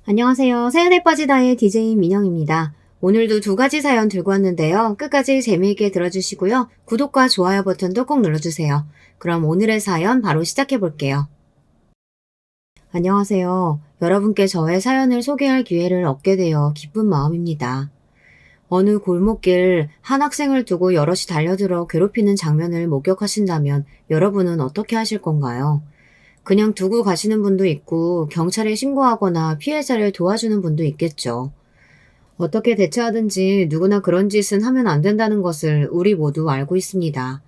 안녕하세요. 사연에 빠지다의 DJ 민영입니다. 오늘도 두 가지 사연 들고 왔는데요. 끝까지 재미있게 들어주시고요. 구독과 좋아요 버튼도 꼭 눌러주세요. 그럼 오늘의 사연 바로 시작해 볼게요. 안녕하세요. 여러분께 저의 사연을 소개할 기회를 얻게 되어 기쁜 마음입니다. 어느 골목길 한 학생을 두고 여럿이 달려들어 괴롭히는 장면을 목격하신다면 여러분은 어떻게 하실 건가요? 그냥 두고 가시는 분도 있고 경찰에 신고하거나 피해자를 도와주는 분도 있겠죠. 어떻게 대처하든지 누구나 그런 짓은 하면 안 된다는 것을 우리 모두 알고 있습니다.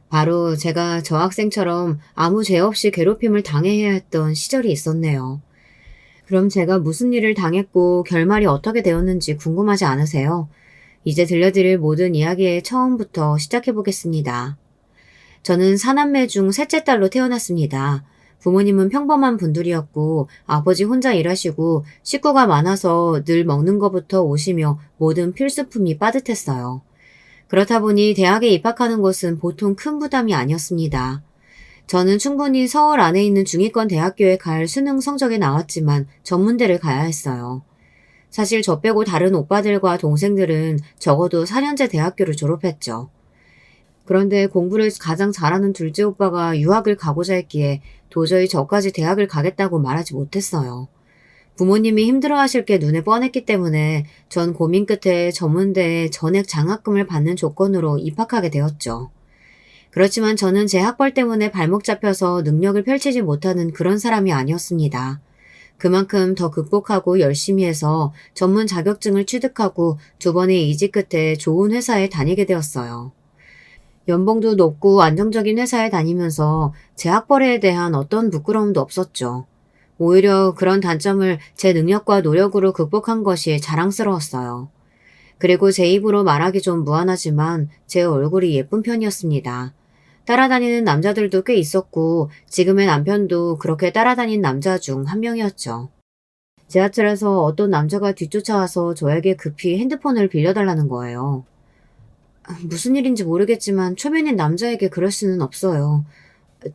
바로 제가 저 학생처럼 아무 죄 없이 괴롭힘을 당해야 했던 시절이 있었네요. 그럼 제가 무슨 일을 당했고 결말이 어떻게 되었는지 궁금하지 않으세요? 이제 들려드릴 모든 이야기의 처음부터 시작해 보겠습니다. 저는 사남매 중 셋째 딸로 태어났습니다. 부모님은 평범한 분들이었고 아버지 혼자 일하시고 식구가 많아서 늘 먹는 것부터 오시며 모든 필수품이 빠듯했어요. 그렇다 보니 대학에 입학하는 것은 보통 큰 부담이 아니었습니다. 저는 충분히 서울 안에 있는 중위권 대학교에 갈 수능 성적이 나왔지만 전문대를 가야 했어요. 사실 저 빼고 다른 오빠들과 동생들은 적어도 4년제 대학교를 졸업했죠. 그런데 공부를 가장 잘하는 둘째 오빠가 유학을 가고자 했기에 도저히 저까지 대학을 가겠다고 말하지 못했어요. 부모님이 힘들어하실 게 눈에 뻔했기 때문에 전 고민 끝에 전문대에 전액 장학금을 받는 조건으로 입학하게 되었죠. 그렇지만 저는 제 학벌 때문에 발목 잡혀서 능력을 펼치지 못하는 그런 사람이 아니었습니다. 그만큼 더 극복하고 열심히 해서 전문 자격증을 취득하고 두 번의 이직 끝에 좋은 회사에 다니게 되었어요. 연봉도 높고 안정적인 회사에 다니면서 제 학벌에 대한 어떤 부끄러움도 없었죠. 오히려 그런 단점을 제 능력과 노력으로 극복한 것이 자랑스러웠어요. 그리고 제 입으로 말하기 좀 무안하지만 제 얼굴이 예쁜 편이었습니다. 따라다니는 남자들도 꽤 있었고 지금의 남편도 그렇게 따라다닌 남자 중 한 명이었죠. 지하철에서 어떤 남자가 뒤쫓아와서 저에게 급히 핸드폰을 빌려달라는 거예요. 무슨 일인지 모르겠지만 초면인 남자에게 그럴 수는 없어요.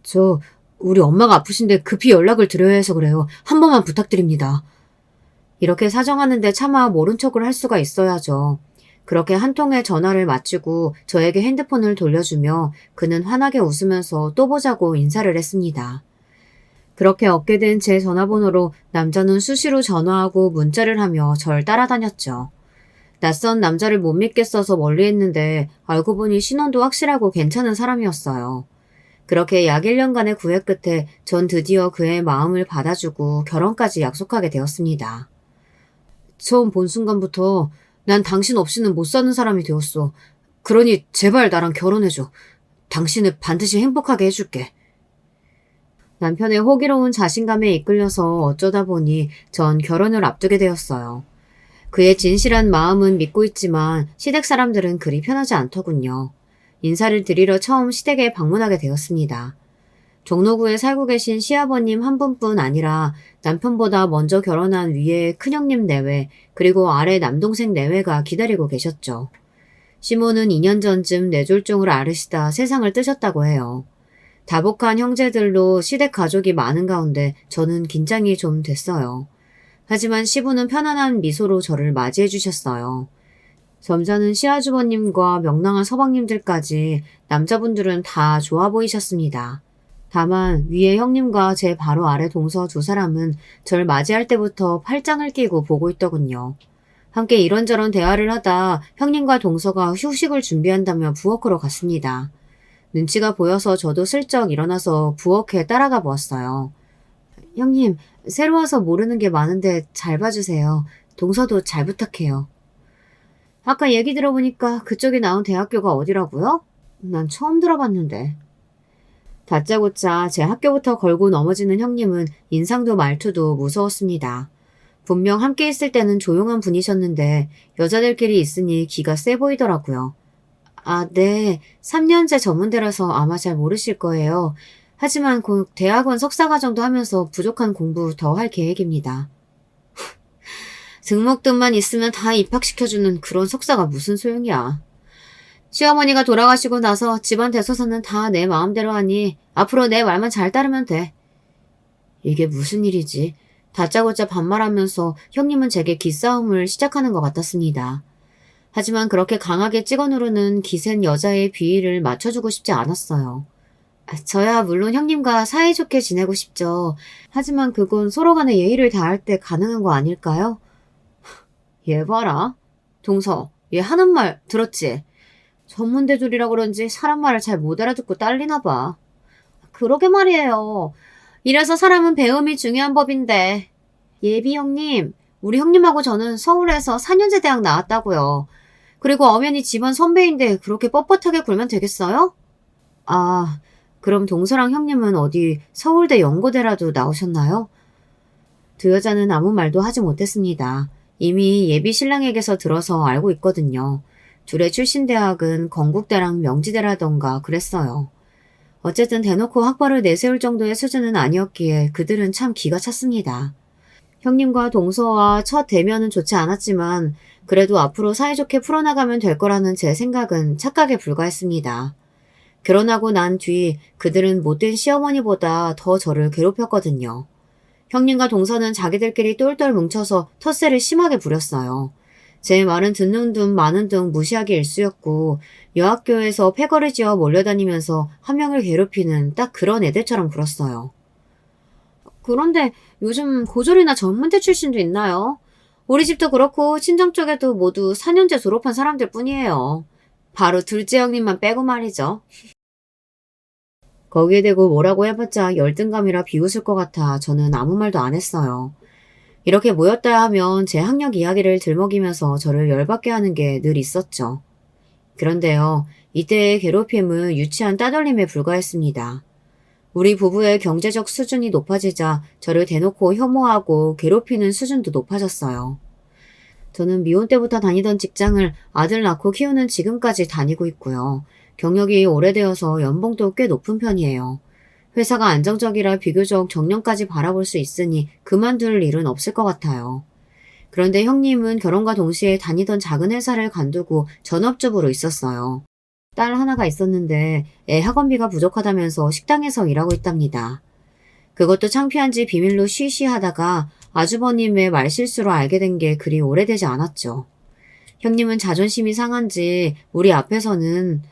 저 우리 엄마가 아프신데 급히 연락을 드려야 해서 그래요. 한 번만 부탁드립니다. 이렇게 사정하는데 차마 모른 척을 할 수가 있어야죠. 그렇게 한 통의 전화를 마치고 저에게 핸드폰을 돌려주며 그는 환하게 웃으면서 또 보자고 인사를 했습니다. 그렇게 얻게 된 제 전화번호로 남자는 수시로 전화하고 문자를 하며 절 따라다녔죠. 낯선 남자를 못 믿겠어서 멀리했는데 알고 보니 신원도 확실하고 괜찮은 사람이었어요. 그렇게 약 1년간의 구애 끝에 전 드디어 그의 마음을 받아주고 결혼까지 약속하게 되었습니다. 처음 본 순간부터 난 당신 없이는 못 사는 사람이 되었어. 그러니 제발 나랑 결혼해줘. 당신을 반드시 행복하게 해줄게. 남편의 호기로운 자신감에 이끌려서 어쩌다 보니 전 결혼을 앞두게 되었어요. 그의 진실한 마음은 믿고 있지만 시댁 사람들은 그리 편하지 않더군요. 인사를 드리러 처음 시댁에 방문하게 되었습니다. 종로구에 살고 계신 시아버님 한 분뿐 아니라 남편보다 먼저 결혼한 위에 큰형님 내외 그리고 아래 남동생 내외가 기다리고 계셨죠. 시모는 2년 전쯤 뇌졸중을 앓으시다 세상을 뜨셨다고 해요. 다복한 형제들로 시댁 가족이 많은 가운데 저는 긴장이 좀 됐어요. 하지만 시부는 편안한 미소로 저를 맞이해 주셨어요. 점잖은 시아주버님과 명랑한 서방님들까지 남자분들은 다 좋아 보이셨습니다. 다만 위에 형님과 제 바로 아래 동서 두 사람은 절 맞이할 때부터 팔짱을 끼고 보고 있더군요. 함께 이런저런 대화를 하다 형님과 동서가 휴식을 준비한다며 부엌으로 갔습니다. 눈치가 보여서 저도 슬쩍 일어나서 부엌에 따라가 보았어요. 형님, 새로 와서 모르는 게 많은데 잘 봐주세요. 동서도 잘 부탁해요. 아까 얘기 들어보니까 그쪽이 나온 대학교가 어디라고요? 난 처음 들어봤는데. 다짜고짜 제 학교부터 걸고 넘어지는 형님은 인상도 말투도 무서웠습니다. 분명 함께 있을 때는 조용한 분이셨는데 여자들끼리 있으니 기가 세 보이더라고요. 아, 네. 3년제 전문대라서 아마 잘 모르실 거예요. 하지만 곧 대학원 석사과정도 하면서 부족한 공부 더 할 계획입니다. 등록금만 있으면 다 입학시켜주는 그런 석사가 무슨 소용이야. 시어머니가 돌아가시고 나서 집안 대소사는 다 내 마음대로 하니 앞으로 내 말만 잘 따르면 돼. 이게 무슨 일이지? 다짜고짜 반말하면서 형님은 제게 기싸움을 시작하는 것 같았습니다. 하지만 그렇게 강하게 찍어 누르는 기센 여자의 비위를 맞춰주고 싶지 않았어요. 저야 물론 형님과 사이좋게 지내고 싶죠. 하지만 그건 서로 간에 예의를 다할 때 가능한 거 아닐까요? 얘 봐라. 동서, 얘 하는 말 들었지? 전문대졸이라 그런지 사람 말을 잘 못 알아듣고 딸리나 봐. 그러게 말이에요. 이래서 사람은 배움이 중요한 법인데. 예비 형님, 우리 형님하고 저는 서울에서 4년제 대학 나왔다고요. 그리고 엄연히 집안 선배인데 그렇게 뻣뻣하게 굴면 되겠어요? 아, 그럼 동서랑 형님은 어디 서울대 연고대라도 나오셨나요? 두 여자는 아무 말도 하지 못했습니다. 이미 예비 신랑에게서 들어서 알고 있거든요. 둘의 출신 대학은 건국대랑 명지대라던가 그랬어요. 어쨌든 대놓고 학벌을 내세울 정도의 수준은 아니었기에 그들은 참 기가 찼습니다. 형님과 동서와 첫 대면은 좋지 않았지만 그래도 앞으로 사이좋게 풀어나가면 될 거라는 제 생각은 착각에 불과했습니다. 결혼하고 난 뒤 그들은 못된 시어머니보다 더 저를 괴롭혔거든요. 형님과 동서는 자기들끼리 똘똘 뭉쳐서 텃세를 심하게 부렸어요. 제 말은 듣는 둥 마는 둥 무시하기 일쑤였고 여학교에서 패거를 지어 몰려다니면서 한 명을 괴롭히는 딱 그런 애들처럼 굴었어요. 그런데 요즘 고졸이나 전문대 출신도 있나요? 우리 집도 그렇고 친정 쪽에도 모두 4년제 졸업한 사람들 뿐이에요. 바로 둘째 형님만 빼고 말이죠. 거기에 대고 뭐라고 해봤자 열등감이라 비웃을 것 같아 저는 아무 말도 안 했어요. 이렇게 모였다 하면 제 학력 이야기를 들먹이면서 저를 열받게 하는 게 늘 있었죠. 그런데요, 이때의 괴롭힘은 유치한 따돌림에 불과했습니다. 우리 부부의 경제적 수준이 높아지자 저를 대놓고 혐오하고 괴롭히는 수준도 높아졌어요. 저는 미혼 때부터 다니던 직장을 아들 낳고 키우는 지금까지 다니고 있고요. 경력이 오래되어서 연봉도 꽤 높은 편이에요. 회사가 안정적이라 비교적 정년까지 바라볼 수 있으니 그만둘 일은 없을 것 같아요. 그런데 형님은 결혼과 동시에 다니던 작은 회사를 관두고 전업주부로 있었어요. 딸 하나가 있었는데 애 학원비가 부족하다면서 식당에서 일하고 있답니다. 그것도 창피한지 비밀로 쉬쉬하다가 아주버님의 말실수로 알게 된 게 그리 오래되지 않았죠. 형님은 자존심이 상한지 우리 앞에서는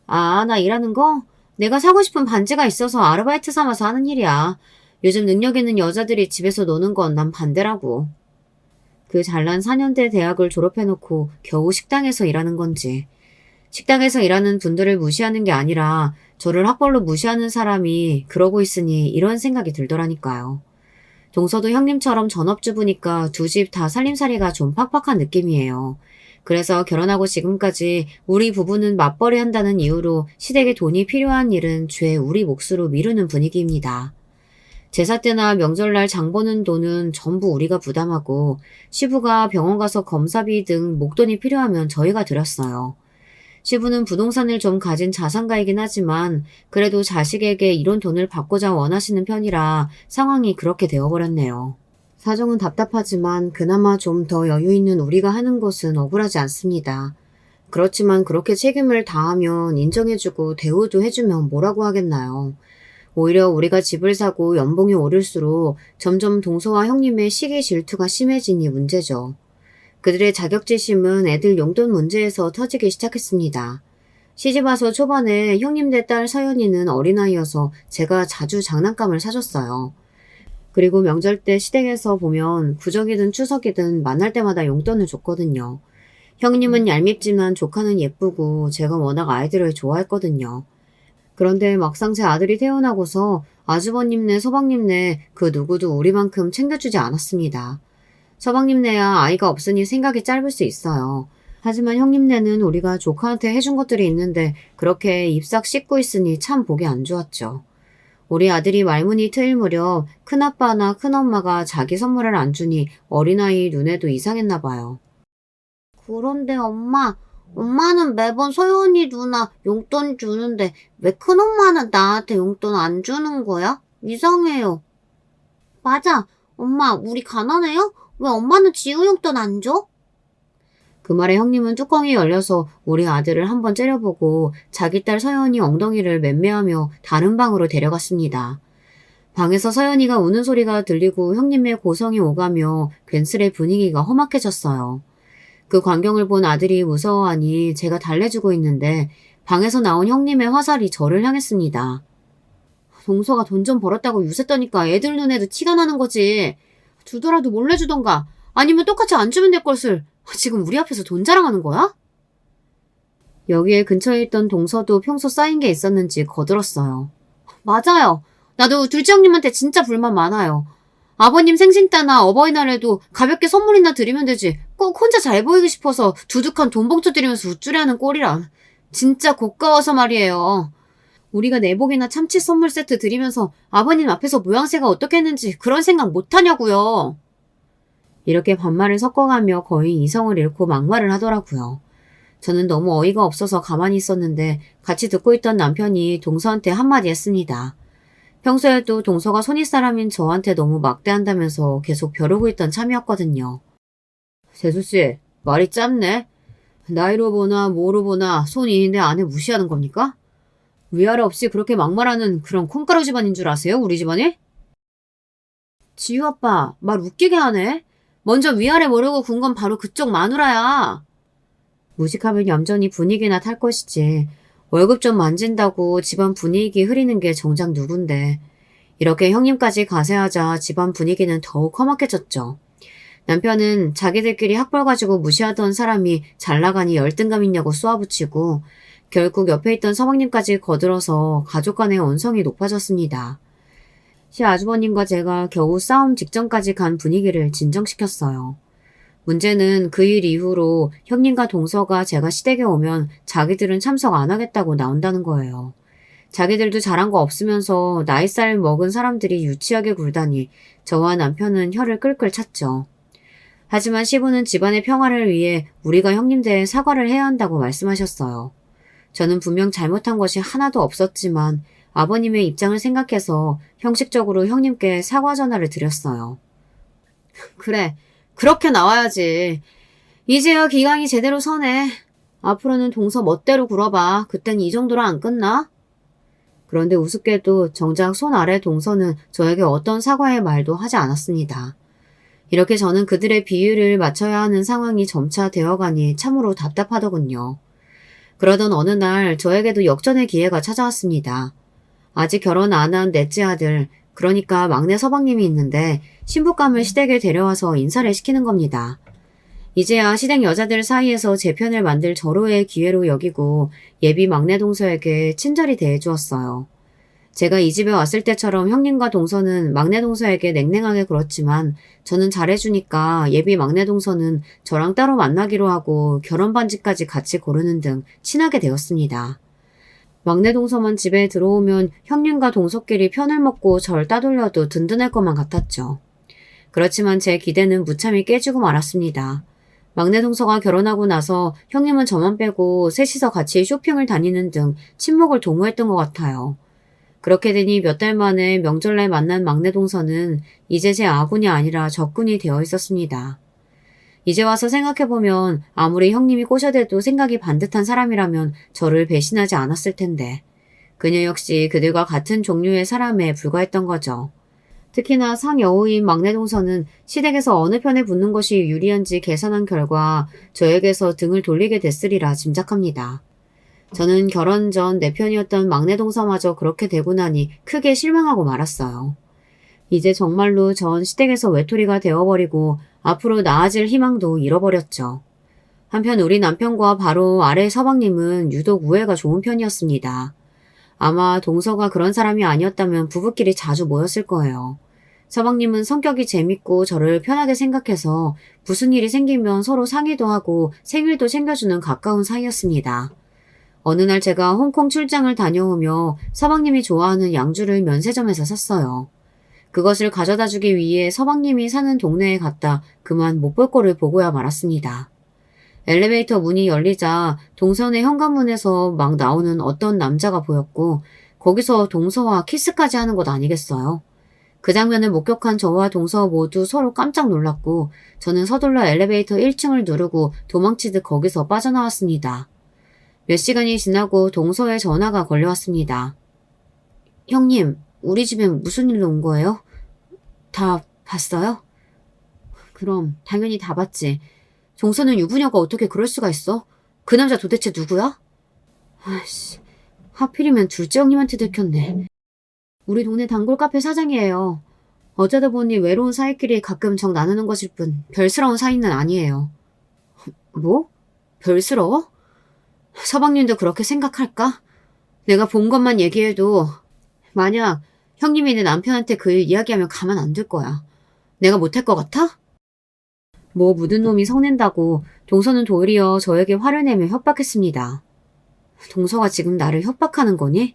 나 일하는 거? 내가 사고 싶은 반지가 있어서 아르바이트 삼아서 하는 일이야. 요즘 능력 있는 여자들이 집에서 노는 건 난 반대라고. 그 잘난 4년대 대학을 졸업해놓고 겨우 식당에서 일하는 건지. 식당에서 일하는 분들을 무시하는 게 아니라 저를 학벌로 무시하는 사람이 그러고 있으니 이런 생각이 들더라니까요. 동서도 형님처럼 전업주부니까 두 집 다 살림살이가 좀 팍팍한 느낌이에요. 그래서 결혼하고 지금까지 우리 부부는 맞벌이 한다는 이유로 시댁에 돈이 필요한 일은 죄 우리 몫으로 미루는 분위기입니다. 제사 때나 명절날 장 보는 돈은 전부 우리가 부담하고 시부가 병원 가서 검사비 등 목돈이 필요하면 저희가 드렸어요. 시부는 부동산을 좀 가진 자산가이긴 하지만 그래도 자식에게 이런 돈을 받고자 원하시는 편이라 상황이 그렇게 되어버렸네요. 사정은 답답하지만 그나마 좀 더 여유 있는 우리가 하는 것은 억울하지 않습니다. 그렇지만 그렇게 책임을 다하면 인정해주고 대우도 해주면 뭐라고 하겠나요. 오히려 우리가 집을 사고 연봉이 오를수록 점점 동서와 형님의 시기 질투가 심해지니 문제죠. 그들의 자격지심은 애들 용돈 문제에서 터지기 시작했습니다. 시집와서 초반에 형님네 딸 서연이는 어린아이여서 제가 자주 장난감을 사줬어요. 그리고 명절 때 시댁에서 보면 구정이든 추석이든 만날 때마다 용돈을 줬거든요. 형님은 얄밉지만 조카는 예쁘고 제가 워낙 아이들을 좋아했거든요. 그런데 막상 제 아들이 태어나고서 아주버님네 서방님네 그 누구도 우리만큼 챙겨주지 않았습니다. 서방님네야 아이가 없으니 생각이 짧을 수 있어요. 하지만 형님네는 우리가 조카한테 해준 것들이 있는데 그렇게 잎싹 씻고 있으니 참 보기 안 좋았죠. 우리 아들이 말문이 트일 무렵 큰아빠나 큰엄마가 자기 선물을 안 주니 어린아이 눈에도 이상했나 봐요. 그런데 엄마는 매번 서연이 누나 용돈 주는데 왜 큰엄마는 나한테 용돈 안 주는 거야? 이상해요. 맞아. 엄마, 우리 가난해요? 왜 엄마는 지우 용돈 안 줘? 그 말에 형님은 뚜껑이 열려서 우리 아들을 한번 째려보고 자기 딸 서연이 엉덩이를 맴매하며 다른 방으로 데려갔습니다. 방에서 서연이가 우는 소리가 들리고 형님의 고성이 오가며 괜스레 분위기가 험악해졌어요. 그 광경을 본 아들이 무서워하니 제가 달래주고 있는데 방에서 나온 형님의 화살이 저를 향했습니다. 동서가 돈 좀 벌었다고 유세 떠니까 애들 눈에도 티가 나는 거지. 주더라도 몰래 주던가 아니면 똑같이 안 주면 될 것을 지금 우리 앞에서 돈 자랑하는 거야? 여기에 근처에 있던 동서도 평소 쌓인 게 있었는지 거들었어요. 맞아요. 나도 둘째 형님한테 진짜 불만 많아요. 아버님 생신 때나 어버이날에도 가볍게 선물이나 드리면 되지. 꼭 혼자 잘 보이고 싶어서 두둑한 돈 봉투 드리면서 우쭐해하는 꼴이란. 진짜 고가워서 말이에요. 우리가 내복이나 참치 선물 세트 드리면서 아버님 앞에서 모양새가 어떻겠는지 그런 생각 못하냐고요. 이렇게 반말을 섞어가며 거의 이성을 잃고 막말을 하더라고요. 저는 너무 어이가 없어서 가만히 있었는데 같이 듣고 있던 남편이 동서한테 한마디 했습니다. 평소에도 동서가 손윗사람인 저한테 너무 막대한다면서 계속 벼르고 있던 참이었거든요. 세수씨, 말이 짧네. 나이로 보나 뭐로 보나 손이인데 아내 무시하는 겁니까? 위아래 없이 그렇게 막말하는 그런 콩가루 집안인 줄 아세요, 우리 집안이? 지유 아빠, 말 웃기게 하네. 먼저 위아래 모르고 군 건 바로 그쪽 마누라야. 무식하면 얌전히 분위기나 탈 것이지. 월급 좀 만진다고 집안 분위기 흐리는 게 정작 누군데. 이렇게 형님까지 가세하자 집안 분위기는 더욱 험악해졌죠. 남편은 자기들끼리 학벌 가지고 무시하던 사람이 잘나가니 열등감 있냐고 쏘아붙이고 결국 옆에 있던 서방님까지 거들어서 가족 간의 언성이 높아졌습니다. 시아주버님과 제가 겨우 싸움 직전까지 간 분위기를 진정시켰어요. 문제는 그 일 이후로 형님과 동서가 제가 시댁에 오면 자기들은 참석 안 하겠다고 나온다는 거예요. 자기들도 잘한 거 없으면서 나이살 먹은 사람들이 유치하게 굴다니 저와 남편은 혀를 끌끌 찼죠. 하지만 시부는 집안의 평화를 위해 우리가 형님들에 사과를 해야 한다고 말씀하셨어요. 저는 분명 잘못한 것이 하나도 없었지만 아버님의 입장을 생각해서 형식적으로 형님께 사과 전화를 드렸어요. 그래, 그렇게 나와야지. 이제야 기강이 제대로 서네. 앞으로는 동서 멋대로 굴어봐. 그땐 이 정도로 안 끝나? 그런데 우습게도 정작 손 아래 동서는 저에게 어떤 사과의 말도 하지 않았습니다. 이렇게 저는 그들의 비율을 맞춰야 하는 상황이 점차 되어가니 참으로 답답하더군요. 그러던 어느 날 저에게도 역전의 기회가 찾아왔습니다. 아직 결혼 안 한 넷째 아들, 그러니까 막내 서방님이 있는데 신부감을 시댁에 데려와서 인사를 시키는 겁니다. 이제야 시댁 여자들 사이에서 제 편을 만들 절호의 기회로 여기고 예비 막내 동서에게 친절히 대해주었어요. 제가 이 집에 왔을 때처럼 형님과 동서는 막내 동서에게 냉랭하게 굴었지만 저는 잘해주니까 예비 막내 동서는 저랑 따로 만나기로 하고 결혼 반지까지 같이 고르는 등 친하게 되었습니다. 막내 동서만 집에 들어오면 형님과 동서끼리 편을 먹고 절 따돌려도 든든할 것만 같았죠. 그렇지만 제 기대는 무참히 깨지고 말았습니다. 막내 동서가 결혼하고 나서 형님은 저만 빼고 셋이서 같이 쇼핑을 다니는 등 친목을 도모했던 것 같아요. 그렇게 되니 몇 달 만에 명절날 만난 막내 동서는 이제 제 아군이 아니라 적군이 되어 있었습니다. 이제 와서 생각해보면 아무리 형님이 꼬셔대도 생각이 반듯한 사람이라면 저를 배신하지 않았을 텐데 그녀 역시 그들과 같은 종류의 사람에 불과했던 거죠. 특히나 상여우인 막내 동서는 시댁에서 어느 편에 붙는 것이 유리한지 계산한 결과 저에게서 등을 돌리게 됐으리라 짐작합니다. 저는 결혼 전 내 편이었던 막내 동서마저 그렇게 되고 나니 크게 실망하고 말았어요. 이제 정말로 전 시댁에서 외톨이가 되어버리고 앞으로 나아질 희망도 잃어버렸죠. 한편 우리 남편과 바로 아래 서방님은 유독 우애가 좋은 편이었습니다. 아마 동서가 그런 사람이 아니었다면 부부끼리 자주 모였을 거예요. 서방님은 성격이 재밌고 저를 편하게 생각해서 무슨 일이 생기면 서로 상의도 하고 생일도 챙겨주는 가까운 사이였습니다. 어느 날 제가 홍콩 출장을 다녀오며 서방님이 좋아하는 양주를 면세점에서 샀어요. 그것을 가져다 주기 위해 서방님이 사는 동네에 갔다 그만 못 볼 꼴을 보고야 말았습니다. 엘리베이터 문이 열리자 동선의 현관문에서 막 나오는 어떤 남자가 보였고 거기서 동서와 키스까지 하는 것 아니겠어요? 그 장면을 목격한 저와 동서 모두 서로 깜짝 놀랐고 저는 서둘러 엘리베이터 1층을 누르고 도망치듯 거기서 빠져나왔습니다. 몇 시간이 지나고 동서의 전화가 걸려왔습니다. 형님, 우리 집에 무슨 일로 온 거예요? 다 봤어요? 그럼 당연히 다 봤지. 종서는 유부녀가 어떻게 그럴 수가 있어? 그 남자 도대체 누구야? 아이씨, 하필이면 둘째 형님한테 들켰네. 우리 동네 단골 카페 사장이에요. 어쩌다 보니 외로운 사이끼리 가끔 정 나누는 것일 뿐 별스러운 사이는 아니에요. 뭐? 별스러워? 서방님도 그렇게 생각할까? 내가 본 것만 얘기해도 만약 형님이 내 남편한테 그 일 이야기하면 가만 안 둘 거야. 내가 못할 것 같아? 뭐 묻은 놈이 성낸다고 동서는 도리어 저에게 화를 내며 협박했습니다. 동서가 지금 나를 협박하는 거니?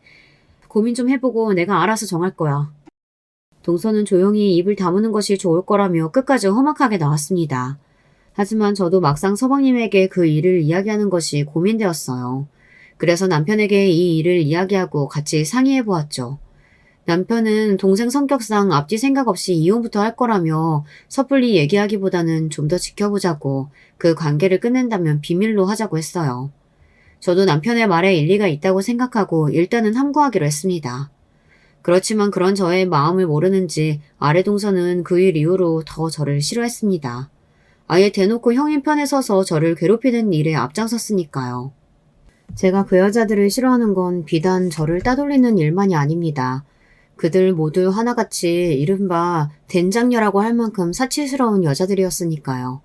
고민 좀 해보고 내가 알아서 정할 거야. 동서는 조용히 입을 다무는 것이 좋을 거라며 끝까지 험악하게 나왔습니다. 하지만 저도 막상 서방님에게 그 일을 이야기하는 것이 고민되었어요. 그래서 남편에게 이 일을 이야기하고 같이 상의해 보았죠. 남편은 동생 성격상 앞뒤 생각 없이 이혼부터 할 거라며 섣불리 얘기하기보다는 좀 더 지켜보자고 그 관계를 끝낸다면 비밀로 하자고 했어요. 저도 남편의 말에 일리가 있다고 생각하고 일단은 함구하기로 했습니다. 그렇지만 그런 저의 마음을 모르는지 아래 동서는 그 일 이후로 더 저를 싫어했습니다. 아예 대놓고 형님 편에 서서 저를 괴롭히는 일에 앞장섰으니까요. 제가 그 여자들을 싫어하는 건 비단 저를 따돌리는 일만이 아닙니다. 그들 모두 하나같이 이른바 된장녀라고 할 만큼 사치스러운 여자들이었으니까요.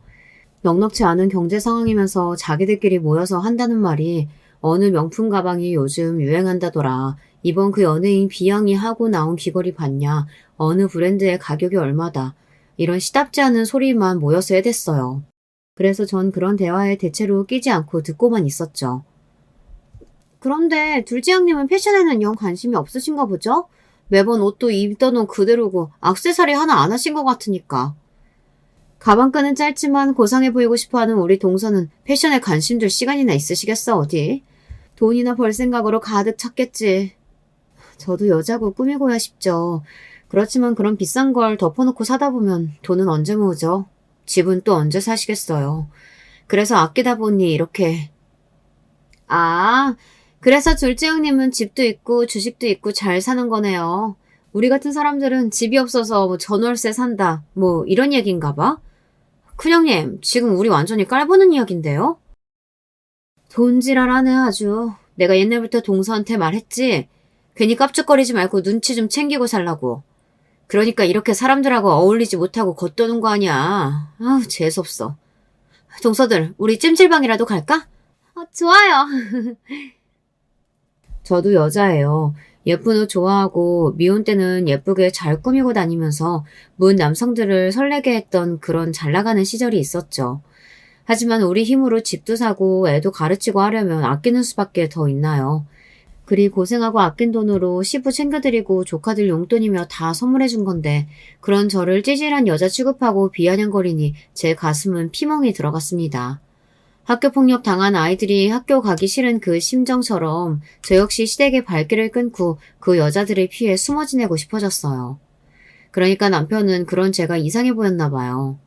넉넉지 않은 경제 상황이면서 자기들끼리 모여서 한다는 말이 어느 명품 가방이 요즘 유행한다더라. 이번 그 연예인 비양이 하고 나온 귀걸이 봤냐. 어느 브랜드의 가격이 얼마다. 이런 시답지 않은 소리만 모여서 해댔어요. 그래서 전 그런 대화에 대체로 끼지 않고 듣고만 있었죠. 그런데 둘째 형님은 패션에는 영 관심이 없으신가 보죠? 매번 옷도 입던 옷 그대로고 액세서리 하나 안 하신 것 같으니까. 가방끈은 짧지만 고상해 보이고 싶어하는 우리 동서는 패션에 관심 둘 시간이나 있으시겠어 어디? 돈이나 벌 생각으로 가득 찼겠지. 저도 여자고 꾸미고야 싶죠. 그렇지만 그런 비싼 걸 덮어놓고 사다 보면 돈은 언제 모으죠? 집은 또 언제 사시겠어요. 그래서 아끼다 보니 이렇게. 아, 그래서 둘째 형님은 집도 있고 주식도 있고 잘 사는 거네요. 우리 같은 사람들은 집이 없어서 뭐 전월세 산다 뭐 이런 얘기인가 봐. 큰형님, 지금 우리 완전히 깔보는 이야기인데요? 돈지랄하네 아주. 내가 옛날부터 동서한테 말했지. 괜히 깝죽거리지 말고 눈치 좀 챙기고 살라고. 그러니까 이렇게 사람들하고 어울리지 못하고 겉도는 거 아니야. 아우 재수없어. 동서들, 우리 찜질방이라도 갈까? 좋아요. 저도 여자예요. 예쁜 옷 좋아하고 미혼 때는 예쁘게 잘 꾸미고 다니면서 문 남성들을 설레게 했던 그런 잘 나가는 시절이 있었죠. 하지만 우리 힘으로 집도 사고 애도 가르치고 하려면 아끼는 수밖에 더 있나요? 그리 고생하고 아낀 돈으로 시부 챙겨드리고 조카들 용돈이며 다 선물해준 건데 그런 저를 찌질한 여자 취급하고 비아냥거리니 제 가슴은 피멍이 들어갔습니다. 학교폭력 당한 아이들이 학교 가기 싫은 그 심정처럼 저 역시 시댁의 발길을 끊고 그 여자들을 피해 숨어 지내고 싶어졌어요. 그러니까 남편은 그런 제가 이상해 보였나 봐요.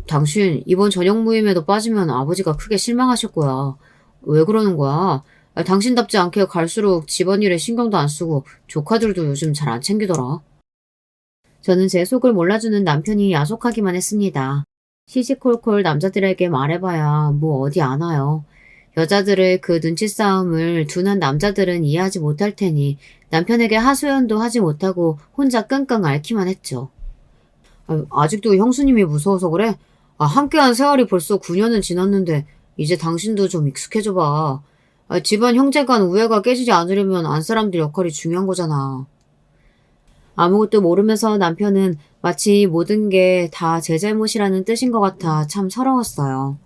당신 이번 저녁 모임에도 빠지면 아버지가 크게 실망하실 거야. 왜 그러는 거야? 당신답지 않게 갈수록 집안일에 신경도 안 쓰고 조카들도 요즘 잘 안 챙기더라. 저는 제 속을 몰라주는 남편이 야속하기만 했습니다. 시시콜콜 남자들에게 말해봐야 뭐 어디 아나요. 여자들의 그 눈치 싸움을 둔한 남자들은 이해하지 못할 테니 남편에게 하소연도 하지 못하고 혼자 끙끙 앓기만 했죠. 아직도 형수님이 무서워서 그래? 함께한 세월이 벌써 9년은 지났는데 이제 당신도 좀 익숙해져봐. 집안 형제 간 우애가 깨지지 않으려면 안사람들 역할이 중요한 거잖아. 아무것도 모르면서 남편은 마치 모든 게 다 제 잘못이라는 뜻인 것 같아 참 서러웠어요.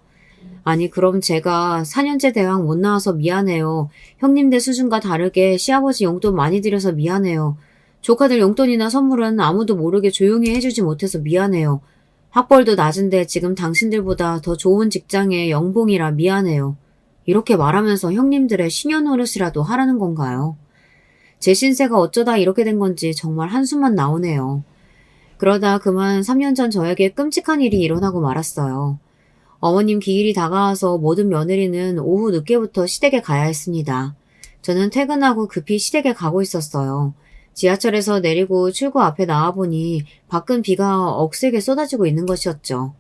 아니 그럼 제가 4년째 대학 못 나와서 미안해요. 형님들 수준과 다르게 시아버지 용돈 많이 들여서 미안해요. 조카들 용돈이나 선물은 아무도 모르게 조용히 해주지 못해서 미안해요. 학벌도 낮은데 지금 당신들보다 더 좋은 직장의 연봉이라 미안해요. 이렇게 말하면서 형님들의 신여노릇이라도 하라는 건가요? 제 신세가 어쩌다 이렇게 된 건지 정말 한숨만 나오네요. 그러다 그만 3년 전 저에게 끔찍한 일이 일어나고 말았어요. 어머님 기일이 다가와서 모든 며느리는 오후 늦게부터 시댁에 가야 했습니다. 저는 퇴근하고 급히 시댁에 가고 있었어요. 지하철에서 내리고 출구 앞에 나와보니 밖은 비가 억세게 쏟아지고 있는 것이었죠.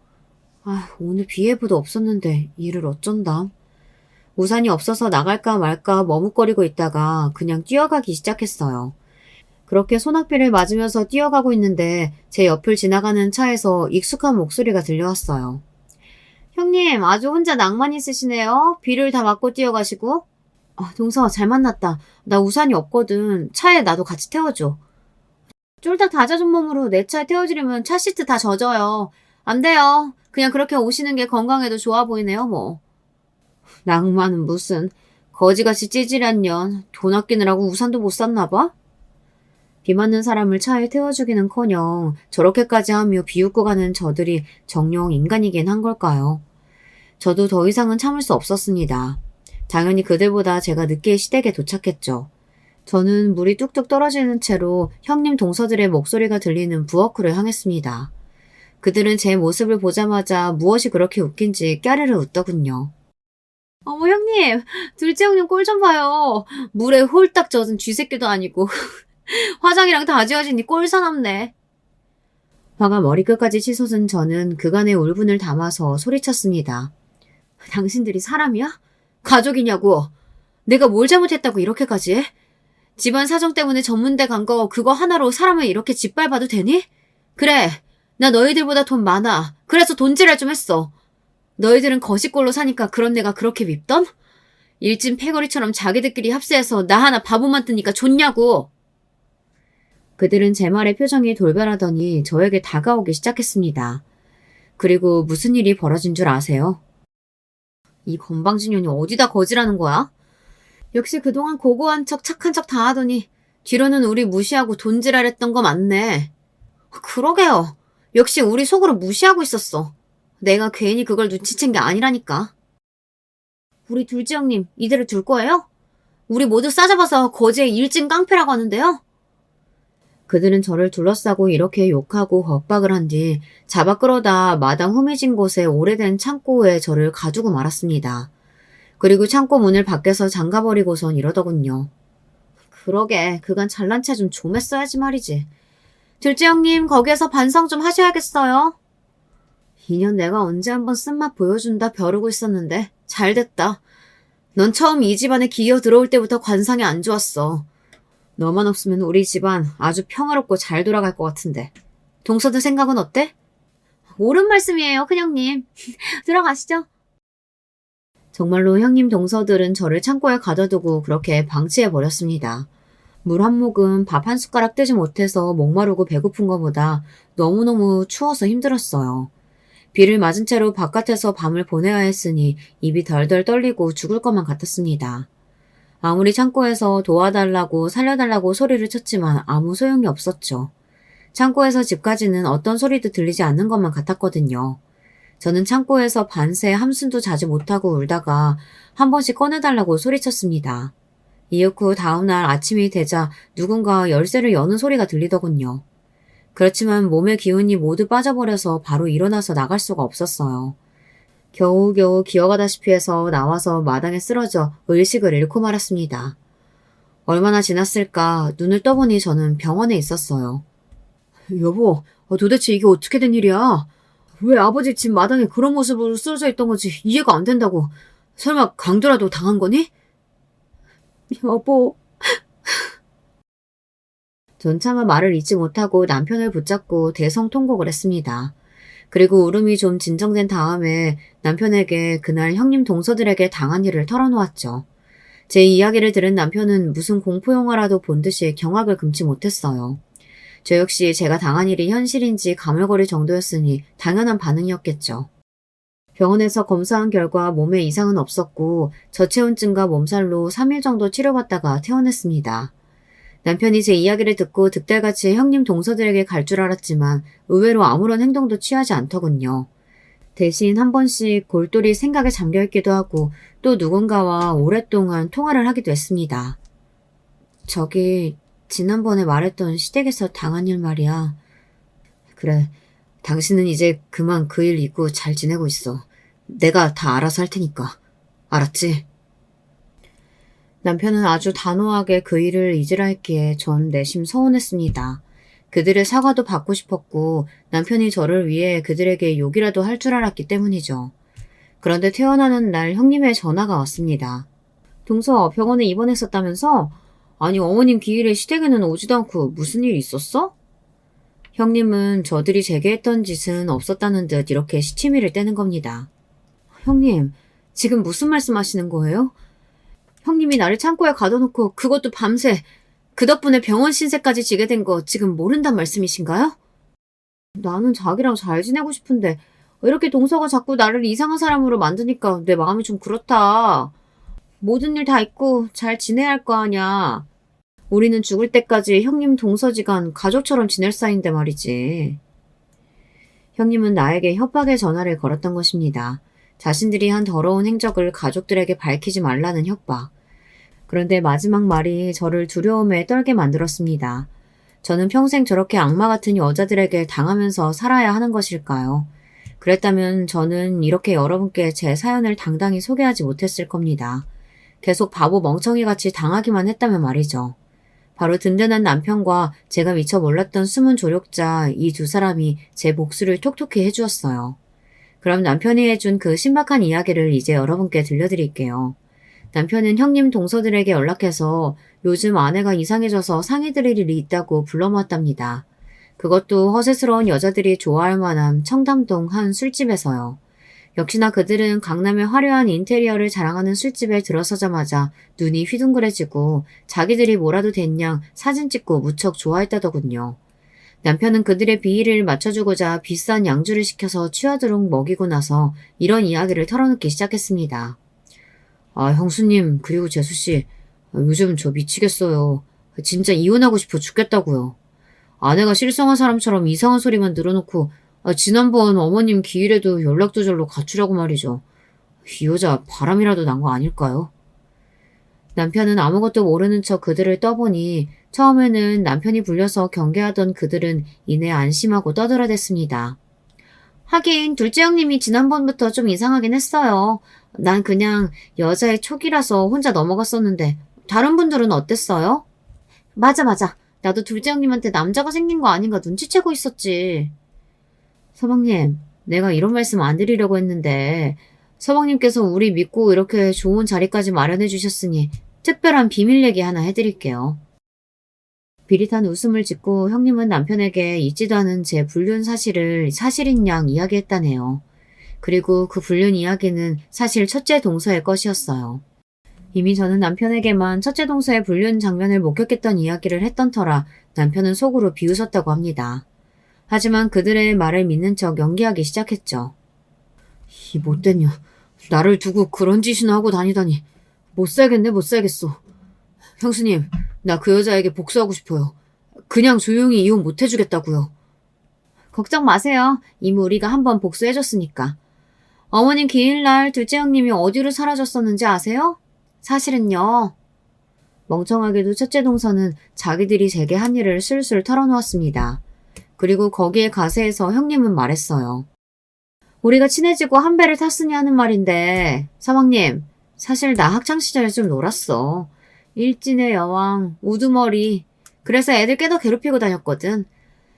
아, 오늘 비 예보도 없었는데 일을 어쩐담. 우산이 없어서 나갈까 말까 머뭇거리고 있다가 그냥 뛰어가기 시작했어요. 그렇게 소낙비를 맞으면서 뛰어가고 있는데 제 옆을 지나가는 차에서 익숙한 목소리가 들려왔어요. 형님, 아주 혼자 낭만 있으시네요. 비를 다 맞고 뛰어가시고. 아, 동서, 잘 만났다. 나 우산이 없거든. 차에 나도 같이 태워줘. 쫄딱 다 젖은 몸으로 내 차에 태워주려면 차 시트 다 젖어요. 안 돼요. 그냥 그렇게 오시는 게 건강에도 좋아 보이네요, 뭐. 낭만은 무슨. 거지같이 찌질한 년. 돈 아끼느라고 우산도 못 샀나 봐? 비 맞는 사람을 차에 태워주기는커녕 저렇게까지 하며 비웃고 가는 저들이 정녕 인간이긴 한 걸까요? 저도 더 이상은 참을 수 없었습니다. 당연히 그들보다 제가 늦게 시댁에 도착했죠. 저는 물이 뚝뚝 떨어지는 채로 형님 동서들의 목소리가 들리는 부엌으로 향했습니다. 그들은 제 모습을 보자마자 무엇이 그렇게 웃긴지 까르르 웃더군요. 어머 형님, 둘째 형님 꼴 좀 봐요. 물에 홀딱 젖은 쥐새끼도 아니고 화장이랑 다 지워지니 꼴사납네. 화가 머리끝까지 치솟은 저는 그간의 울분을 담아서 소리쳤습니다. 당신들이 사람이야? 가족이냐고. 내가 뭘 잘못했다고 이렇게까지 해? 집안 사정 때문에 전문대 간 거 그거 하나로 사람을 이렇게 짓밟아도 되니? 그래, 나 너희들보다 돈 많아. 그래서 돈질을 좀 했어. 너희들은 거시골로 사니까 그런 내가 그렇게 밉던? 일진 패거리처럼 자기들끼리 합세해서 나 하나 바보 만드니까 좋냐고. 그들은 제 말에 표정이 돌변하더니 저에게 다가오기 시작했습니다. 그리고 무슨 일이 벌어진 줄 아세요? 이 건방진년이 어디다 거지라는 거야? 역시 그동안 고고한 척 착한 척 다 하더니 뒤로는 우리 무시하고 돈질하랬던 거 맞네. 그러게요. 역시 우리 속으로 무시하고 있었어. 내가 괜히 그걸 눈치챈 게 아니라니까. 우리 둘째 형님 이대로 둘 거예요? 우리 모두 싸잡아서 거지의 일진 깡패라고 하는데요. 그들은 저를 둘러싸고 이렇게 욕하고 겁박을 한 뒤 잡아 끌어다 마당 흠해진 곳에 오래된 창고에 저를 가두고 말았습니다. 그리고 창고 문을 밖에서 잠가버리고선 이러더군요. 그러게, 그간 잘난 체 좀 했어야지 말이지. 둘째 형님, 거기에서 반성 좀 하셔야겠어요. 2년 내가 언제 한번 쓴맛 보여준다 벼르고 있었는데 잘 됐다. 넌 처음 이 집안에 기어 들어올 때부터 관상이 안 좋았어. 너만 없으면 우리 집안 아주 평화롭고 잘 돌아갈 것 같은데. 동서들 생각은 어때? 옳은 말씀이에요, 큰형님. 들어가시죠. 정말로 형님 동서들은 저를 창고에 가둬두고 그렇게 방치해버렸습니다. 물 한 모금 밥 한 숟가락 뜨지 못해서 목마르고 배고픈 것보다 너무너무 추워서 힘들었어요. 비를 맞은 채로 바깥에서 밤을 보내야 했으니 입이 덜덜 떨리고 죽을 것만 같았습니다. 아무리 창고에서 도와달라고 살려달라고 소리를 쳤지만 아무 소용이 없었죠. 창고에서 집까지는 어떤 소리도 들리지 않는 것만 같았거든요. 저는 창고에서 반새 함순도 자지 못하고 울다가 한 번씩 꺼내달라고 소리쳤습니다. 이윽고 다음날 아침이 되자 누군가 열쇠를 여는 소리가 들리더군요. 그렇지만 몸의 기운이 모두 빠져버려서 바로 일어나서 나갈 수가 없었어요. 겨우겨우 기어가다시피 해서 나와서 마당에 쓰러져 의식을 잃고 말았습니다. 얼마나 지났을까 눈을 떠보니 저는 병원에 있었어요. 여보, 도대체 이게 어떻게 된 일이야? 왜 아버지 집 마당에 그런 모습으로 쓰러져 있던 건지 이해가 안 된다고. 설마 강도라도 당한 거니? 여보. 전 차마 말을 잇지 못하고 남편을 붙잡고 대성통곡을 했습니다. 그리고 울음이 좀 진정된 다음에 남편에게 그날 형님 동서들에게 당한 일을 털어놓았죠. 제 이야기를 들은 남편은 무슨 공포영화라도 본 듯이 경악을 금치 못했어요. 저 역시 제가 당한 일이 현실인지 가물거릴 정도였으니 당연한 반응이었겠죠. 병원에서 검사한 결과 몸에 이상은 없었고 저체온증과 몸살로 3일 정도 치료받다가 퇴원했습니다. 남편이 제 이야기를 듣고 득달같이 형님 동서들에게 갈 줄 알았지만 의외로 아무런 행동도 취하지 않더군요. 대신 한 번씩 골똘히 생각에 잠겨있기도 하고 또 누군가와 오랫동안 통화를 하기도 했습니다. 저기 지난번에 말했던 시댁에서 당한 일 말이야. 그래, 당신은 이제 그만 그 일 잊고 잘 지내고 있어. 내가 다 알아서 할 테니까. 알았지? 남편은 아주 단호하게 그 일을 잊으라 했기에 전 내심 서운했습니다. 그들의 사과도 받고 싶었고 남편이 저를 위해 그들에게 욕이라도 할 줄 알았기 때문이죠. 그런데 퇴원하는 날 형님의 전화가 왔습니다. 동서 병원에 입원했었다면서? 아니 어머님 기일에 시댁에는 오지도 않고 무슨 일 있었어? 형님은 저들이 제게 했던 짓은 없었다는 듯 이렇게 시치미를 떼는 겁니다. 형님, 지금 무슨 말씀하시는 거예요? 형님이 나를 창고에 가둬놓고 그것도 밤새 그 덕분에 병원 신세까지 지게 된 거 지금 모른단 말씀이신가요? 나는 자기랑 잘 지내고 싶은데 이렇게 동서가 자꾸 나를 이상한 사람으로 만드니까 내 마음이 좀 그렇다. 모든 일 다 잊고 잘 지내야 할 거 아냐. 우리는 죽을 때까지 형님 동서지간 가족처럼 지낼 사이인데 말이지. 형님은 나에게 협박의 전화를 걸었던 것입니다. 자신들이 한 더러운 행적을 가족들에게 밝히지 말라는 협박. 그런데 마지막 말이 저를 두려움에 떨게 만들었습니다. 저는 평생 저렇게 악마 같은 여자들에게 당하면서 살아야 하는 것일까요? 그랬다면 저는 이렇게 여러분께 제 사연을 당당히 소개하지 못했을 겁니다. 계속 바보 멍청이같이 당하기만 했다면 말이죠. 바로 든든한 남편과 제가 미처 몰랐던 숨은 조력자 이 두 사람이 제 복수를 톡톡히 해주었어요. 그럼 남편이 해준 그 신박한 이야기를 이제 여러분께 들려드릴게요. 남편은 형님 동서들에게 연락해서 요즘 아내가 이상해져서 상의 드릴 일이 있다고 불러모았답니다. 그것도 허세스러운 여자들이 좋아할 만한 청담동 한 술집에서요. 역시나 그들은 강남의 화려한 인테리어를 자랑하는 술집에 들어서자마자 눈이 휘둥그레지고 자기들이 뭐라도 됐냥 사진 찍고 무척 좋아했다더군요. 남편은 그들의 비위를 맞춰주고자 비싼 양주를 시켜서 취하도록 먹이고 나서 이런 이야기를 털어놓기 시작했습니다. 아, 형수님, 그리고 재수씨, 요즘 저 미치겠어요. 진짜 이혼하고 싶어 죽겠다고요. 아내가 실성한 사람처럼 이상한 소리만 늘어놓고 지난번 어머님 기일에도 연락도 절로 갖추라고 말이죠. 이 여자 바람이라도 난 거 아닐까요? 남편은 아무것도 모르는 척 그들을 떠보니 처음에는 남편이 불려서 경계하던 그들은 이내 안심하고 떠들어댔습니다. 하긴 둘째 형님이 지난번부터 좀 이상하긴 했어요. 난 그냥 여자의 촉이라서 혼자 넘어갔었는데 다른 분들은 어땠어요? 맞아. 나도 둘째 형님한테 남자가 생긴 거 아닌가 눈치채고 있었지. 서방님, 내가 이런 말씀 안 드리려고 했는데 서방님께서 우리 믿고 이렇게 좋은 자리까지 마련해 주셨으니 특별한 비밀 얘기 하나 해드릴게요. 비릿한 웃음을 짓고 형님은 남편에게 잊지도 않은 제 불륜 사실을 사실인 양 이야기했다네요. 그리고 그 불륜 이야기는 사실 첫째 동서의 것이었어요. 이미 저는 남편에게만 첫째 동서의 불륜 장면을 목격했던 이야기를 했던 터라 남편은 속으로 비웃었다고 합니다. 하지만 그들의 말을 믿는 척 연기하기 시작했죠. 이 못된 년, 나를 두고 그런 짓이나 하고 다니다니. 못 살겠어. 형수님, 나 그 여자에게 복수하고 싶어요. 그냥 조용히 이혼 못 해주겠다고요. 걱정 마세요. 이미 우리가 한번 복수해줬으니까. 어머님 기일날 둘째 형님이 어디로 사라졌었는지 아세요? 사실은요. 멍청하게도 첫째 동서는 자기들이 제게 한 일을 술술 털어놓았습니다. 그리고 거기에 가세해서 형님은 말했어요. 우리가 친해지고 한 배를 탔으니 하는 말인데 서방님, 사실 나 학창시절에 좀 놀았어. 일진의 여왕, 우두머리. 그래서 애들 꽤나 괴롭히고 다녔거든.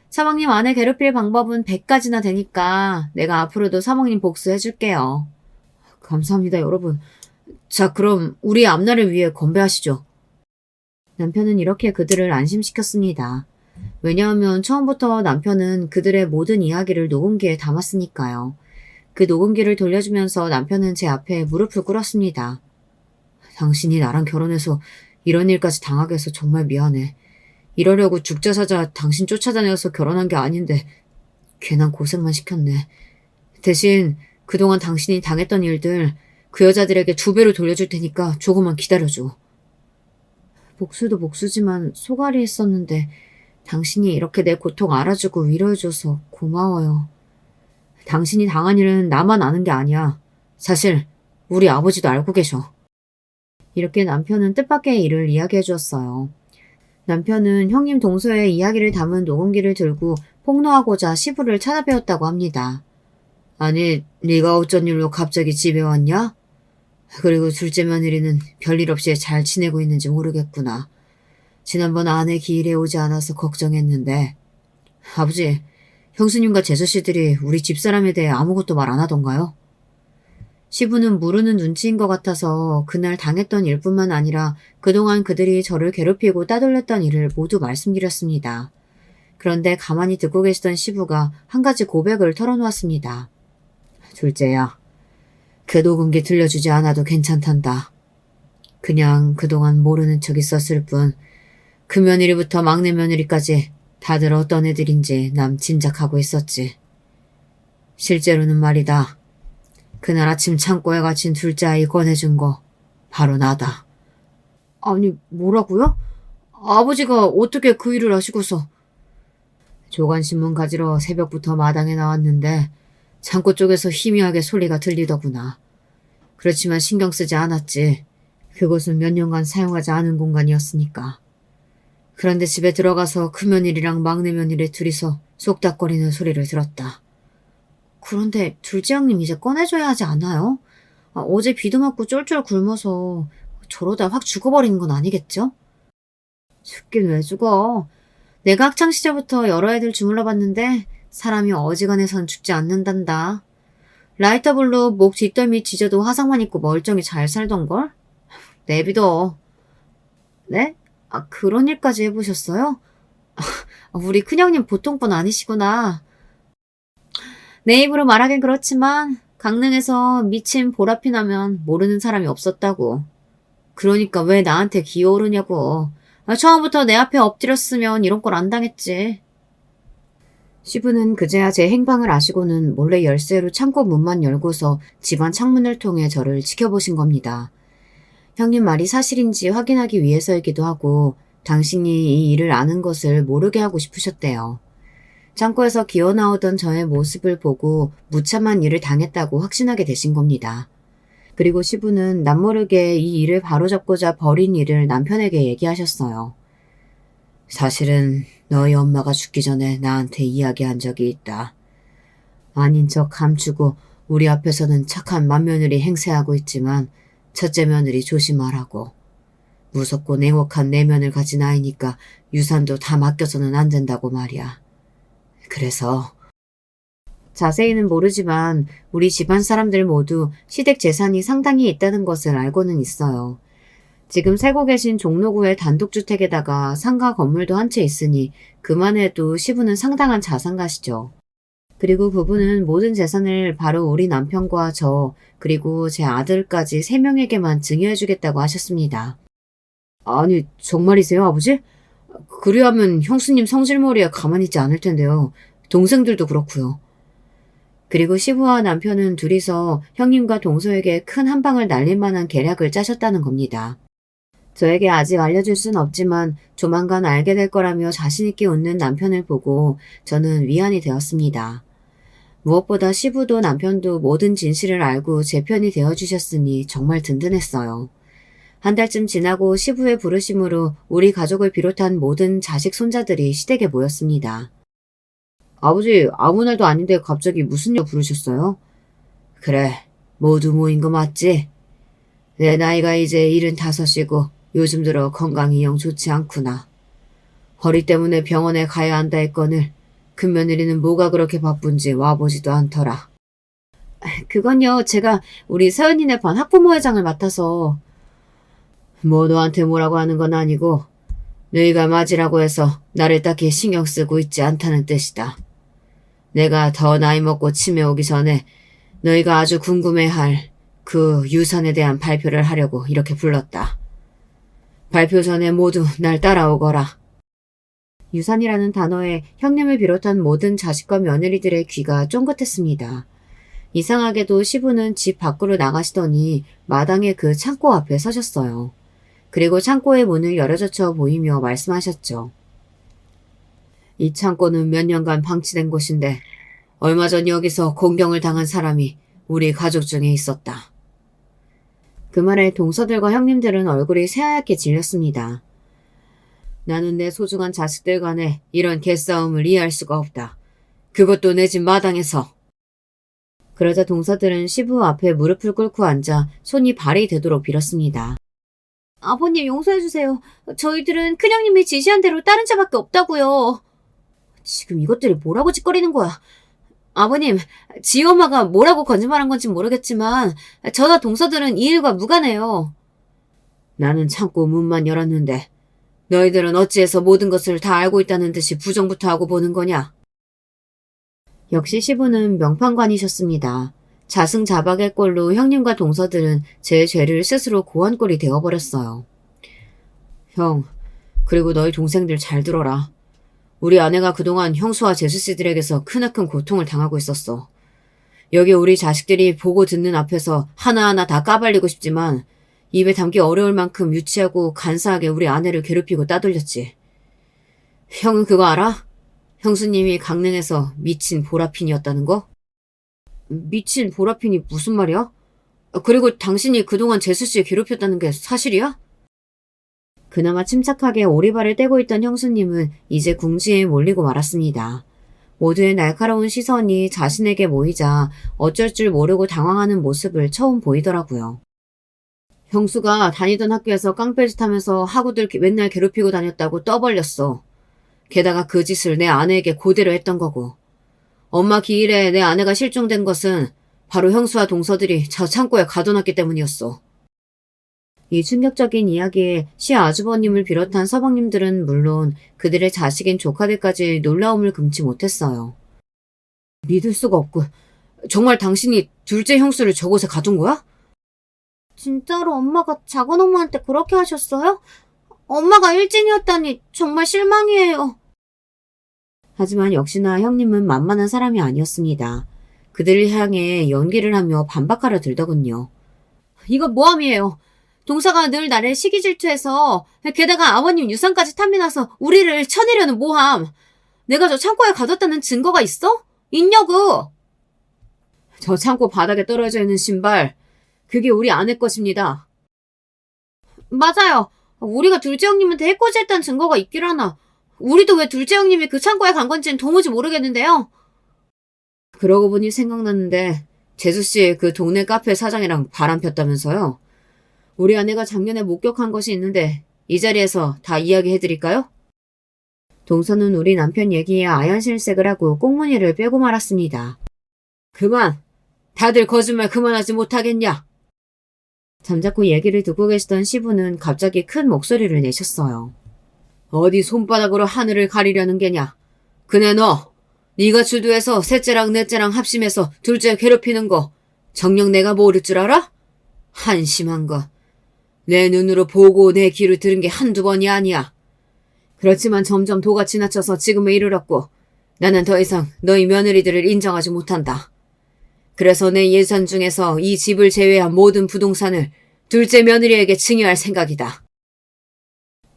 사방님 아내 괴롭힐 방법은 100가지나 되니까 내가 앞으로도 사방님 복수해줄게요. 감사합니다, 여러분. 자, 그럼 우리 앞날을 위해 건배하시죠. 남편은 이렇게 그들을 안심시켰습니다. 왜냐하면 처음부터 남편은 그들의 모든 이야기를 녹음기에 담았으니까요. 그 녹음기를 돌려주면서 남편은 제 앞에 무릎을 꿇었습니다. 당신이 나랑 결혼해서 이런 일까지 당하게 해서 정말 미안해. 이러려고 죽자 사자 당신 쫓아다녀서 결혼한 게 아닌데 괜한 고생만 시켰네. 대신 그동안 당신이 당했던 일들 그 여자들에게 2배로 돌려줄 테니까 조금만 기다려줘. 복수도 복수지만 소갈이 했었는데 당신이 이렇게 내 고통 알아주고 위로해줘서 고마워요. 당신이 당한 일은 나만 아는 게 아니야. 사실 우리 아버지도 알고 계셔. 이렇게 남편은 뜻밖의 일을 이야기해 주었어요. 남편은 형님 동서의 이야기를 담은 녹음기를 들고 폭로하고자 시부를 찾아뵈었다고 합니다. 아니, 네가 어쩐 일로 갑자기 집에 왔냐? 그리고 둘째 며느리는 별일 없이 잘 지내고 있는지 모르겠구나. 지난번 아내 기일에 오지 않아서 걱정했는데. 아버지, 형수님과 제수씨들이 우리 집사람에 대해 아무것도 말 안 하던가요? 시부는 모르는 눈치인 것 같아서 그날 당했던 일뿐만 아니라 그동안 그들이 저를 괴롭히고 따돌렸던 일을 모두 말씀드렸습니다. 그런데 가만히 듣고 계시던 시부가 한 가지 고백을 털어놓았습니다. 둘째야, 그 녹음기 들려주지 않아도 괜찮단다. 그냥 그동안 모르는 척 있었을 뿐 그 며느리부터 막내 며느리까지 다들 어떤 애들인지 남 짐작하고 있었지. 실제로는 말이다. 그날 아침 창고에 갇힌 둘째 아이 꺼내준 거 바로 나다. 아니, 뭐라고요? 아버지가 어떻게 그 일을 하시고서? 조간신문 가지러 새벽부터 마당에 나왔는데 창고 쪽에서 희미하게 소리가 들리더구나. 그렇지만 신경 쓰지 않았지. 그곳은 몇 년간 사용하지 않은 공간이었으니까. 그런데 집에 들어가서 큰 며느리랑 막내 며느리 둘이서 쏙닥거리는 소리를 들었다. 그런데 둘째 형님 이제 꺼내줘야 하지 않아요? 어제 비도 맞고 쫄쫄 굶어서 저러다 확 죽어버리는 건 아니겠죠? 죽긴 왜 죽어? 내가 학창시절부터 여러 애들 주물러 봤는데 사람이 어지간해선 죽지 않는단다. 라이터블로 목 뒷덜미 지져도 화상만 입고 멀쩡히 잘 살던걸? 내비둬. 네? 그런 일까지 해보셨어요? 우리 큰형님 보통 분 아니시구나. 내 입으로 말하긴 그렇지만 강릉에서 미친 보라피 나면 모르는 사람이 없었다고. 그러니까 왜 나한테 기어오르냐고. 처음부터 내 앞에 엎드렸으면 이런 걸 안 당했지. 시부는 그제야 제 행방을 아시고는 몰래 열쇠로 창고 문만 열고서 집안 창문을 통해 저를 지켜보신 겁니다. 형님 말이 사실인지 확인하기 위해서이기도 하고 당신이 이 일을 아는 것을 모르게 하고 싶으셨대요. 창고에서 기어나오던 저의 모습을 보고 무참한 일을 당했다고 확신하게 되신 겁니다. 그리고 시부는 남모르게 이 일을 바로잡고자 벌인 일을 남편에게 얘기하셨어요. 사실은 너희 엄마가 죽기 전에 나한테 이야기한 적이 있다. 아닌 척 감추고 우리 앞에서는 착한 맏며느리 행세하고 있지만 첫째 며느리 조심하라고. 무섭고 냉혹한 내면을 가진 아이니까 유산도 다 맡겨서는 안 된다고 말이야. 그래서 자세히는 모르지만 우리 집안 사람들 모두 시댁 재산이 상당히 있다는 것을 알고는 있어요. 지금 살고 계신 종로구의 단독주택에다가 상가 건물도 한 채 있으니 그만 해도 시부는 상당한 자산가시죠. 그리고 그분은 모든 재산을 바로 우리 남편과 저 그리고 제 아들까지 3명에게만 증여해주겠다고 하셨습니다. 아니, 정말이세요, 아버지? 그리하면 형수님 성질머리에 가만히 있지 않을 텐데요. 동생들도 그렇고요. 그리고 시부와 남편은 둘이서 형님과 동서에게 큰 한 방을 날릴 만한 계략을 짜셨다는 겁니다. 저에게 아직 알려줄 순 없지만 조만간 알게 될 거라며 자신있게 웃는 남편을 보고 저는 위안이 되었습니다. 무엇보다 시부도 남편도 모든 진실을 알고 제 편이 되어주셨으니 정말 든든했어요. 한 달쯤 지나고 시부의 부르심으로 우리 가족을 비롯한 모든 자식 손자들이 시댁에 모였습니다. 아버지, 아무 날도 아닌데 갑자기 무슨 일 부르셨어요? 그래, 모두 모인 거 맞지? 내 나이가 이제 75이고 요즘 들어 건강이 영 좋지 않구나. 허리 때문에 병원에 가야 한다 했거늘 큰며느리는 뭐가 그렇게 바쁜지 와보지도 않더라. 그건요, 제가 우리 서연이네 반 학부모회장을 맡아서. 뭐 너한테 뭐라고 하는 건 아니고 너희가 맞으라고 해서 나를 딱히 신경 쓰고 있지 않다는 뜻이다. 내가 더 나이 먹고 치매 오기 전에 너희가 아주 궁금해할 그 유산에 대한 발표를 하려고 이렇게 불렀다. 발표 전에 모두 날 따라오거라. 유산이라는 단어에 형님을 비롯한 모든 자식과 며느리들의 귀가 쫑긋했습니다. 이상하게도 시부는 집 밖으로 나가시더니 마당의 그 창고 앞에 서셨어요. 그리고 창고의 문을 열어젖혀 보이며 말씀하셨죠. 이 창고는 몇 년간 방치된 곳인데 얼마 전 여기서 공경을 당한 사람이 우리 가족 중에 있었다. 그 말에 동서들과 형님들은 얼굴이 새하얗게 질렸습니다. 나는 내 소중한 자식들 간에 이런 개싸움을 이해할 수가 없다. 그것도 내 집 마당에서. 그러자 동서들은 시부 앞에 무릎을 꿇고 앉아 손이 발이 되도록 빌었습니다. 아버님 용서해주세요. 저희들은 큰형님이 지시한 대로 따른 자밖에 없다고요. 지금 이것들이 뭐라고 짓거리는 거야. 아버님, 지희 엄마가 뭐라고 거짓말한 건지 모르겠지만 저나 동서들은 이 일과 무관해요. 나는 참고 문만 열었는데 너희들은 어찌해서 모든 것을 다 알고 있다는 듯이 부정부터 하고 보는 거냐? 역시 시부는 명판관이셨습니다. 자승자박의 꼴로 형님과 동서들은 제 죄를 스스로 고한 꼴이 되어버렸어요. 형, 그리고 너희 동생들 잘 들어라. 우리 아내가 그동안 형수와 제수씨들에게서 크나큰 고통을 당하고 있었어. 여기 우리 자식들이 보고 듣는 앞에서 하나하나 다 까발리고 싶지만 입에 담기 어려울 만큼 유치하고 간사하게 우리 아내를 괴롭히고 따돌렸지. 형은 그거 알아? 형수님이 강릉에서 미친 보라핀이었다는 거? 미친 보라핀이 무슨 말이야? 그리고 당신이 그동안 제수씨 괴롭혔다는 게 사실이야? 그나마 침착하게 오리발을 떼고 있던 형수님은 이제 궁지에 몰리고 말았습니다. 모두의 날카로운 시선이 자신에게 모이자 어쩔 줄 모르고 당황하는 모습을 처음 보이더라고요. 형수가 다니던 학교에서 깡패짓 하면서 학우들 맨날 괴롭히고 다녔다고 떠벌렸어. 게다가 그 짓을 내 아내에게 그대로 했던 거고. 엄마 기일에 내 아내가 실종된 것은 바로 형수와 동서들이 저 창고에 가둬놨기 때문이었어. 이 충격적인 이야기에 시아주버님을 비롯한 서방님들은 물론 그들의 자식인 조카들까지 놀라움을 금치 못했어요. 믿을 수가 없고 정말 당신이 둘째 형수를 저곳에 가둔 거야? 진짜로 엄마가 작은 엄마한테 그렇게 하셨어요? 엄마가 일진이었다니 정말 실망이에요. 하지만 역시나 형님은 만만한 사람이 아니었습니다. 그들을 향해 연기를 하며 반박하려 들더군요. 이건 모함이에요. 동서가 늘 나를 시기 질투해서 게다가 아버님 유산까지 탐내놔서 우리를 쳐내려는 모함. 내가 저 창고에 가뒀다는 증거가 있어? 있냐고. 저 창고 바닥에 떨어져 있는 신발, 그게 우리 아내 것입니다. 맞아요. 우리가 둘째 형님한테 해코지했다는 증거가 있길 하나. 우리도 왜 둘째 형님이 그 창고에 간 건지는 도무지 모르겠는데요. 그러고 보니 생각났는데 재수씨 그 동네 카페 사장이랑 바람 폈다면서요? 우리 아내가 작년에 목격한 것이 있는데 이 자리에서 다 이야기해드릴까요? 동서는 우리 남편 얘기에 아연실색을 하고 꽁무니를 빼고 말았습니다. 그만! 다들 거짓말 그만하지 못하겠냐? 잠자코 얘기를 듣고 계시던 시부는 갑자기 큰 목소리를 내셨어요. 어디 손바닥으로 하늘을 가리려는 게냐? 그네 너! 네가 주도해서 셋째랑 넷째랑 합심해서 둘째 괴롭히는 거 정녕 내가 모를 줄 알아? 한심한 거. 내 눈으로 보고 내 귀로 들은 게 한두 번이 아니야. 그렇지만 점점 도가 지나쳐서 지금에 이르렀고 나는 더 이상 너희 며느리들을 인정하지 못한다. 그래서 내 예산 중에서 이 집을 제외한 모든 부동산을 둘째 며느리에게 증여할 생각이다.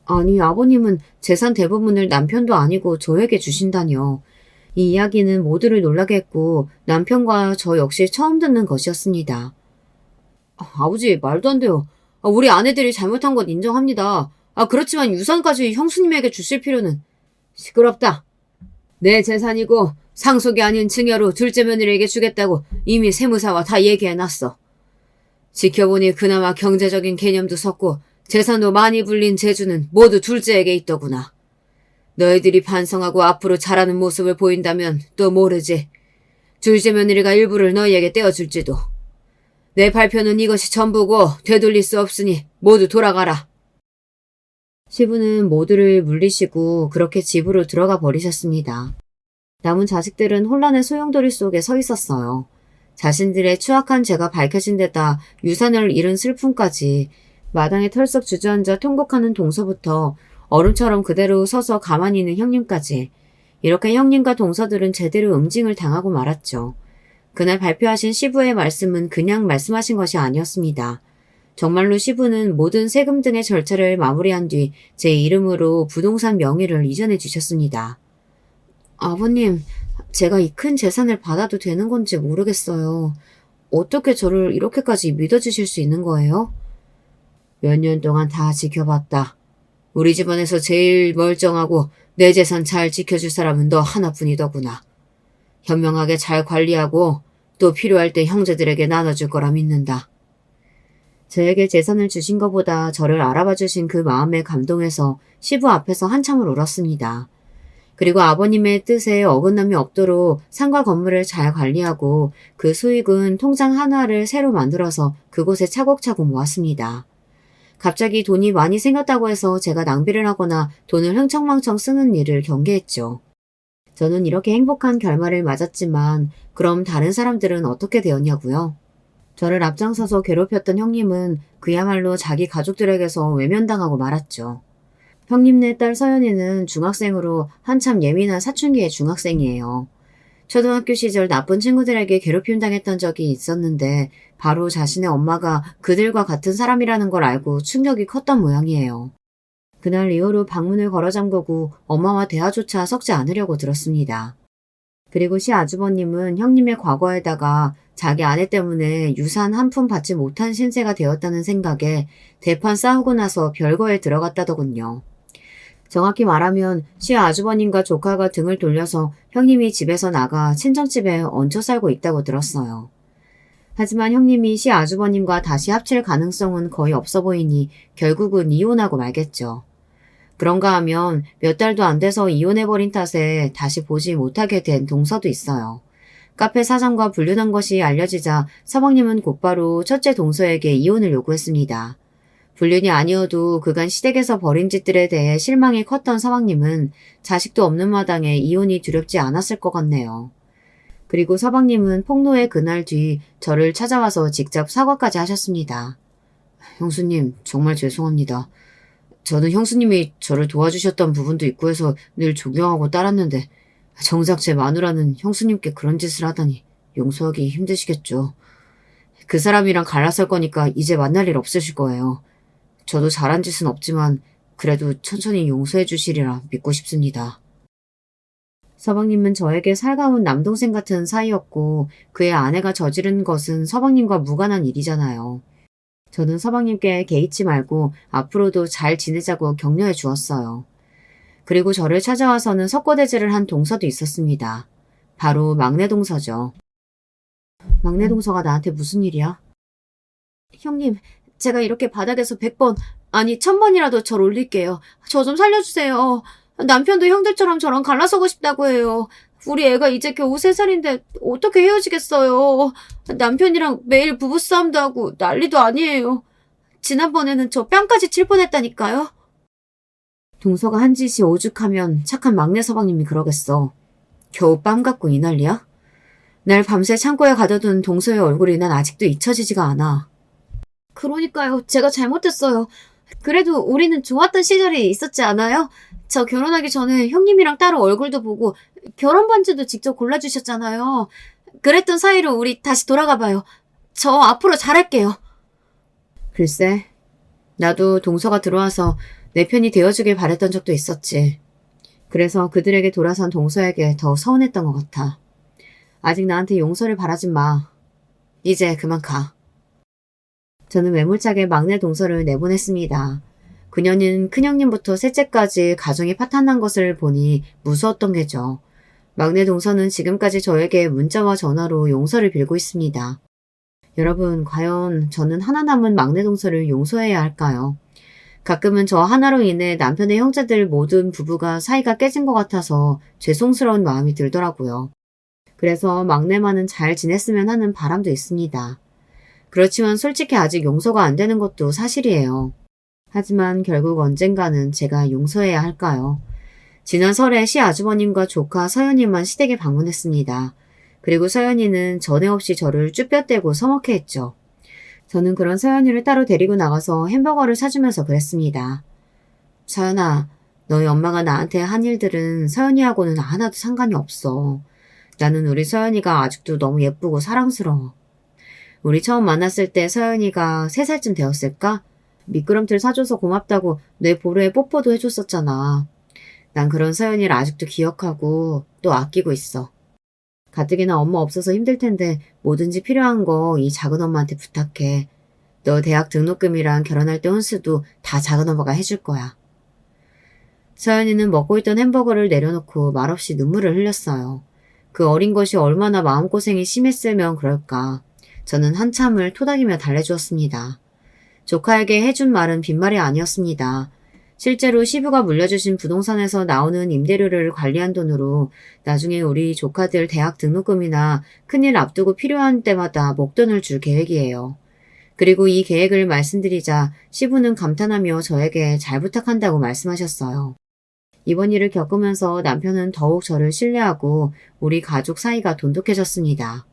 아니 아버님은 재산 대부분을 남편도 아니고 저에게 주신다니요. 이 이야기는 모두를 놀라게 했고 남편과 저 역시 처음 듣는 것이었습니다. 아버지 말도 안 돼요. 우리 아내들이 잘못한 건 인정합니다. 그렇지만 유산까지 형수님에게 주실 필요는. 시끄럽다. 내 재산이고 상속이 아닌 증여로 둘째 며느리에게 주겠다고 이미 세무사와 다 얘기해놨어. 지켜보니 그나마 경제적인 개념도 섰고 재산도 많이 불린 재주는 모두 둘째에게 있더구나. 너희들이 반성하고 앞으로 잘하는 모습을 보인다면 또 모르지. 둘째 며느리가 일부를 너희에게 떼어줄지도. 내 발표는 이것이 전부고 되돌릴 수 없으니 모두 돌아가라. 시부는 모두를 물리시고 그렇게 집으로 들어가 버리셨습니다. 남은 자식들은 혼란의 소용돌이 속에 서 있었어요. 자신들의 추악한 죄가 밝혀진 데다 유산을 잃은 슬픔까지 마당에 털썩 주저앉아 통곡하는 동서부터 얼음처럼 그대로 서서 가만히 있는 형님까지 이렇게 형님과 동서들은 제대로 응징을 당하고 말았죠. 그날 발표하신 시부의 말씀은 그냥 말씀하신 것이 아니었습니다. 정말로 시부는 모든 세금 등의 절차를 마무리한 뒤 제 이름으로 부동산 명의를 이전해 주셨습니다. 아버님, 제가 이 큰 재산을 받아도 되는 건지 모르겠어요. 어떻게 저를 이렇게까지 믿어주실 수 있는 거예요? 몇 년 동안 다 지켜봤다. 우리 집안에서 제일 멀쩡하고 내 재산 잘 지켜줄 사람은 너 하나뿐이더구나. 현명하게 잘 관리하고 또 필요할 때 형제들에게 나눠줄 거라 믿는다. 저에게 재산을 주신 것보다 저를 알아봐 주신 그 마음에 감동해서 시부 앞에서 한참을 울었습니다. 그리고 아버님의 뜻에 어긋남이 없도록 상가 건물을 잘 관리하고 그 수익은 통장 하나를 새로 만들어서 그곳에 차곡차곡 모았습니다. 갑자기 돈이 많이 생겼다고 해서 제가 낭비를 하거나 돈을 흥청망청 쓰는 일을 경계했죠. 저는 이렇게 행복한 결말을 맞았지만 그럼 다른 사람들은 어떻게 되었냐고요? 저를 앞장서서 괴롭혔던 형님은 그야말로 자기 가족들에게서 외면당하고 말았죠. 형님네 딸 서연이는 중학생으로 한참 예민한 사춘기의 중학생이에요. 초등학교 시절 나쁜 친구들에게 괴롭힘 당했던 적이 있었는데 바로 자신의 엄마가 그들과 같은 사람이라는 걸 알고 충격이 컸던 모양이에요. 그날 이후로 방문을 걸어 잠그고 엄마와 대화조차 섞지 않으려고 들었습니다. 그리고 시아주버님은 형님의 과거에다가 자기 아내 때문에 유산 한 푼 받지 못한 신세가 되었다는 생각에 대판 싸우고 나서 별거에 들어갔다더군요. 정확히 말하면 시아주버님과 조카가 등을 돌려서 형님이 집에서 나가 친정집에 얹혀 살고 있다고 들었어요. 하지만 형님이 시아주버님과 다시 합칠 가능성은 거의 없어 보이니 결국은 이혼하고 말겠죠. 그런가 하면 몇 달도 안 돼서 이혼해버린 탓에 다시 보지 못하게 된 동서도 있어요. 카페 사장과 불륜한 것이 알려지자 서방님은 곧바로 첫째 동서에게 이혼을 요구했습니다. 불륜이 아니어도 그간 시댁에서 벌인 짓들에 대해 실망이 컸던 서방님은 자식도 없는 마당에 이혼이 두렵지 않았을 것 같네요. 그리고 서방님은 폭로의 그날 뒤 저를 찾아와서 직접 사과까지 하셨습니다. 형수님, 정말 죄송합니다. 저는 형수님이 저를 도와주셨던 부분도 있고 해서 늘 존경하고 따랐는데 정작 제 마누라는 형수님께 그런 짓을 하다니 용서하기 힘드시겠죠. 그 사람이랑 갈라설 거니까 이제 만날 일 없으실 거예요. 저도 잘한 짓은 없지만 그래도 천천히 용서해 주시리라 믿고 싶습니다. 서방님은 저에게 살가운 남동생 같은 사이였고 그의 아내가 저지른 것은 서방님과 무관한 일이잖아요. 저는 서방님께 개의치 말고 앞으로도 잘 지내자고 격려해 주었어요. 그리고 저를 찾아와서는 석고대죄를 한 동서도 있었습니다. 바로 막내 동서죠. 막내 동서가 나한테 무슨 일이야? 형님, 제가 이렇게 바닥에서 100번, 아니 1000번이라도 절 올릴게요. 저 좀 살려주세요. 남편도 형들처럼 저랑 갈라서고 싶다고 해요. 우리 애가 이제 겨우 3살인데 어떻게 헤어지겠어요. 남편이랑 매일 부부싸움도 하고 난리도 아니에요. 지난번에는 저 뺨까지 칠 뻔했다니까요. 동서가 한 짓이 오죽하면 착한 막내 서방님이 그러겠어. 겨우 뺨 갖고 이 난리야? 날 밤새 창고에 가둬둔 동서의 얼굴이 난 아직도 잊혀지지가 않아. 그러니까요. 제가 잘못했어요. 그래도 우리는 좋았던 시절이 있었지 않아요? 저 결혼하기 전에 형님이랑 따로 얼굴도 보고 결혼 반지도 직접 골라주셨잖아요. 그랬던 사이로 우리 다시 돌아가봐요. 저 앞으로 잘할게요. 글쎄, 나도 동서가 들어와서 내 편이 되어주길 바랬던 적도 있었지. 그래서 그들에게 돌아선 동서에게 더 서운했던 것 같아. 아직 나한테 용서를 바라진 마. 이제 그만 가. 저는 매몰차게 막내 동서를 내보냈습니다. 그녀는 큰형님부터 셋째까지 가정이 파탄난 것을 보니 무서웠던 게죠. 막내 동서는 지금까지 저에게 문자와 전화로 용서를 빌고 있습니다. 여러분, 과연 저는 하나 남은 막내 동서를 용서해야 할까요? 가끔은 저 하나로 인해 남편의 형제들 모든 부부가 사이가 깨진 것 같아서 죄송스러운 마음이 들더라고요. 그래서 막내만은 잘 지냈으면 하는 바람도 있습니다. 그렇지만 솔직히 아직 용서가 안 되는 것도 사실이에요. 하지만 결국 언젠가는 제가 용서해야 할까요? 지난 설에 시아주버님과 조카 서연이만 시댁에 방문했습니다. 그리고 서연이는 전에 없이 저를 쭈뼛대고 서먹해 했죠. 저는 그런 서연이를 따로 데리고 나가서 햄버거를 사주면서 그랬습니다. 서연아, 너희 엄마가 나한테 한 일들은 서연이하고는 하나도 상관이 없어. 나는 우리 서연이가 아직도 너무 예쁘고 사랑스러워. 우리 처음 만났을 때 서연이가 3살쯤 되었을까? 미끄럼틀 사줘서 고맙다고 내 보루에 뽀뽀도 해줬었잖아. 난 그런 서연이를 아직도 기억하고 또 아끼고 있어. 가뜩이나 엄마 없어서 힘들 텐데 뭐든지 필요한 거 이 작은 엄마한테 부탁해. 너 대학 등록금이랑 결혼할 때 혼수도 다 작은 엄마가 해줄 거야. 서연이는 먹고 있던 햄버거를 내려놓고 말없이 눈물을 흘렸어요. 그 어린 것이 얼마나 마음고생이 심했으면 그럴까. 저는 한참을 토닥이며 달래주었습니다. 조카에게 해준 말은 빈말이 아니었습니다. 실제로 시부가 물려주신 부동산에서 나오는 임대료를 관리한 돈으로 나중에 우리 조카들 대학 등록금이나 큰일 앞두고 필요한 때마다 목돈을 줄 계획이에요. 그리고 이 계획을 말씀드리자 시부는 감탄하며 저에게 잘 부탁한다고 말씀하셨어요. 이번 일을 겪으면서 남편은 더욱 저를 신뢰하고 우리 가족 사이가 돈독해졌습니다.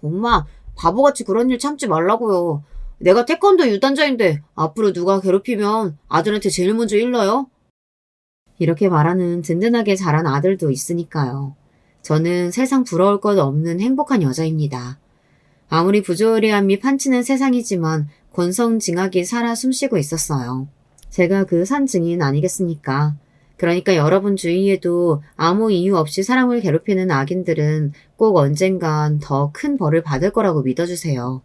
엄마, 바보같이 그런 일 참지 말라고요. 내가 태권도 유단자인데 앞으로 누가 괴롭히면 아들한테 제일 먼저 일러요? 이렇게 말하는 든든하게 자란 아들도 있으니까요. 저는 세상 부러울 것 없는 행복한 여자입니다. 아무리 부조리함이 판치는 세상이지만 권성징악이 살아 숨쉬고 있었어요. 제가 그 산 증인 아니겠습니까? 그러니까 여러분 주위에도 아무 이유 없이 사람을 괴롭히는 악인들은 꼭 언젠간 더 큰 벌을 받을 거라고 믿어주세요.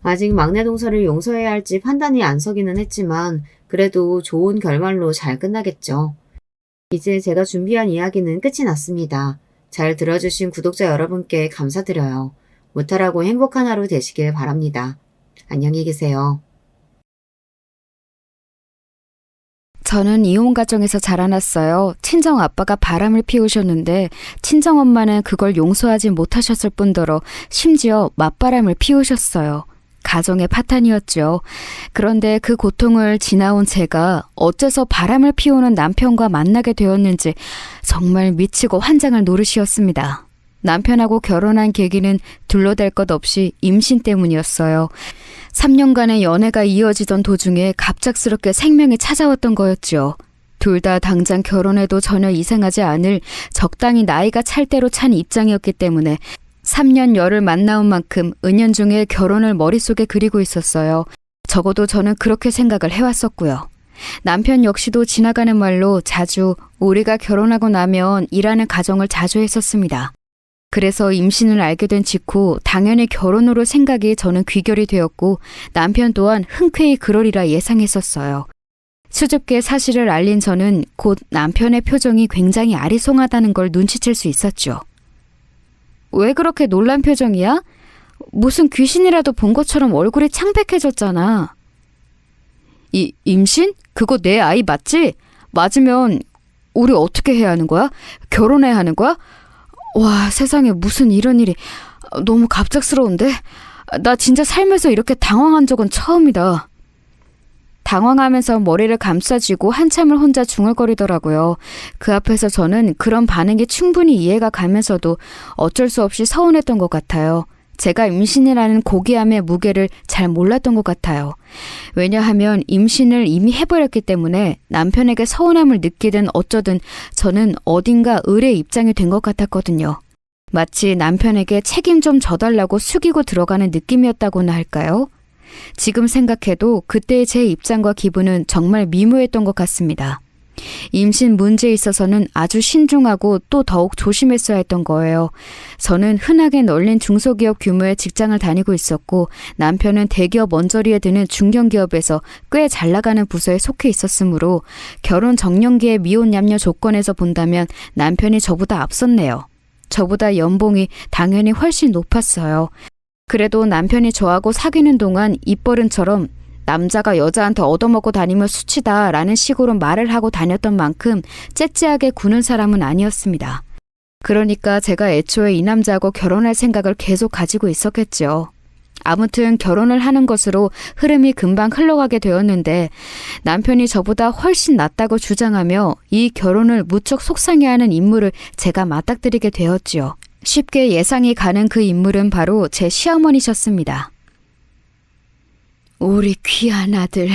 아직 막내 동서를 용서해야 할지 판단이 안 서기는 했지만 그래도 좋은 결말로 잘 끝나겠죠. 이제 제가 준비한 이야기는 끝이 났습니다. 잘 들어주신 구독자 여러분께 감사드려요. 무탈하고 행복한 하루 되시길 바랍니다. 안녕히 계세요. 저는 이혼 가정에서 자라났어요. 친정 아빠가 바람을 피우셨는데 친정 엄마는 그걸 용서하지 못하셨을 뿐더러 심지어 맞바람을 피우셨어요. 가정의 파탄이었죠. 그런데 그 고통을 지나온 제가 어째서 바람을 피우는 남편과 만나게 되었는지 정말 미치고 환장할 노릇이었습니다. 남편하고 결혼한 계기는 둘러댈 것 없이 임신 때문이었어요. 3년간의 연애가 이어지던 도중에 갑작스럽게 생명이 찾아왔던 거였죠. 둘 다 당장 결혼해도 전혀 이상하지 않을 적당히 나이가 찰 대로 찬 입장이었기 때문에 3년 열을 만나온 만큼 은연중에 결혼을 머릿속에 그리고 있었어요. 적어도 저는 그렇게 생각을 해왔었고요. 남편 역시도 지나가는 말로 자주 우리가 결혼하고 나면 일하는 가정을 자주 했었습니다. 그래서 임신을 알게 된 직후 당연히 결혼으로 생각이 저는 귀결이 되었고 남편 또한 흔쾌히 그러리라 예상했었어요. 수줍게 사실을 알린 저는 곧 남편의 표정이 굉장히 아리송하다는 걸 눈치챌 수 있었죠. 왜 그렇게 놀란 표정이야? 무슨 귀신이라도 본 것처럼 얼굴이 창백해졌잖아. 임신? 그거 내 아이 맞지? 맞으면 우리 어떻게 해야 하는 거야? 결혼해야 하는 거야? 와, 세상에 무슨 이런 일이. 너무 갑작스러운데? 나 진짜 살면서 이렇게 당황한 적은 처음이다. 당황하면서 머리를 감싸쥐고 한참을 혼자 중얼거리더라고요. 그 앞에서 저는 그런 반응이 충분히 이해가 가면서도 어쩔 수 없이 서운했던 것 같아요. 제가 임신이라는 고귀함의 무게를 잘 몰랐던 것 같아요. 왜냐하면 임신을 이미 해버렸기 때문에 남편에게 서운함을 느끼든 어쩌든 저는 어딘가 을의 입장이 된 것 같았거든요. 마치 남편에게 책임 좀 져달라고 숙이고 들어가는 느낌이었다고나 할까요? 지금 생각해도 그때의 제 입장과 기분은 정말 미묘했던 것 같습니다. 임신 문제에 있어서는 아주 신중하고 또 더욱 조심했어야 했던 거예요. 저는 흔하게 널린 중소기업 규모의 직장을 다니고 있었고 남편은 대기업 언저리에 드는 중견기업에서 꽤 잘 나가는 부서에 속해 있었으므로 결혼 정년기의 미혼 얌녀 조건에서 본다면 남편이 저보다 앞섰네요. 저보다 연봉이 당연히 훨씬 높았어요. 그래도 남편이 저하고 사귀는 동안 입버릇처럼 남자가 여자한테 얻어먹고 다니면 수치다 라는 식으로 말을 하고 다녔던 만큼 째째하게 구는 사람은 아니었습니다. 그러니까 제가 애초에 이 남자하고 결혼할 생각을 계속 가지고 있었겠죠. 아무튼 결혼을 하는 것으로 흐름이 금방 흘러가게 되었는데 남편이 저보다 훨씬 낫다고 주장하며 이 결혼을 무척 속상해하는 인물을 제가 맞닥뜨리게 되었지요. 쉽게 예상이 가는 그 인물은 바로 제 시어머니셨습니다. 우리 귀한 아들,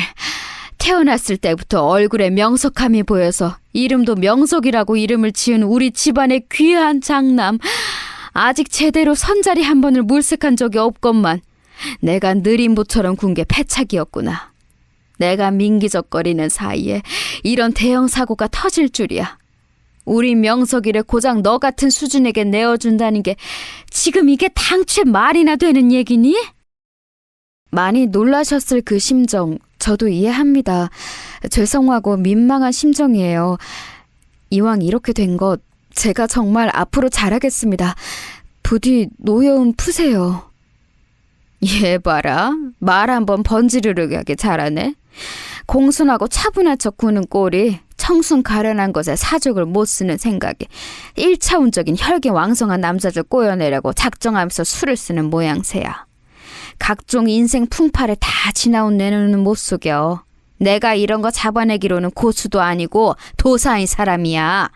태어났을 때부터 얼굴에 명석함이 보여서 이름도 명석이라고 이름을 지은 우리 집안의 귀한 장남. 아직 제대로 선자리 한 번을 물색한 적이 없건만 내가 느림보처럼 군 게 패착이었구나. 내가 민기적거리는 사이에 이런 대형 사고가 터질 줄이야. 우리 명석이를 고작 너 같은 수준에게 내어준다는 게 지금 이게 당최 말이나 되는 얘기니? 많이 놀라셨을 그 심정 저도 이해합니다. 죄송하고 민망한 심정이에요. 이왕 이렇게 된 것 제가 정말 앞으로 잘하겠습니다. 부디 노여움 푸세요. 얘 봐라. 말 한번 번지르르하게 잘하네. 공손하고 차분한 척 구는 꼴이 청순 가련한 것에 사족을 못 쓰는 생각에 1차원적인 혈기왕성한 남자들 꼬여내려고 작정하면서 수를 쓰는 모양새야. 각종 인생 풍파를 다 지나온 내 눈은 못 속여. 내가 이런 거 잡아내기로는 고수도 아니고 도사인 사람이야.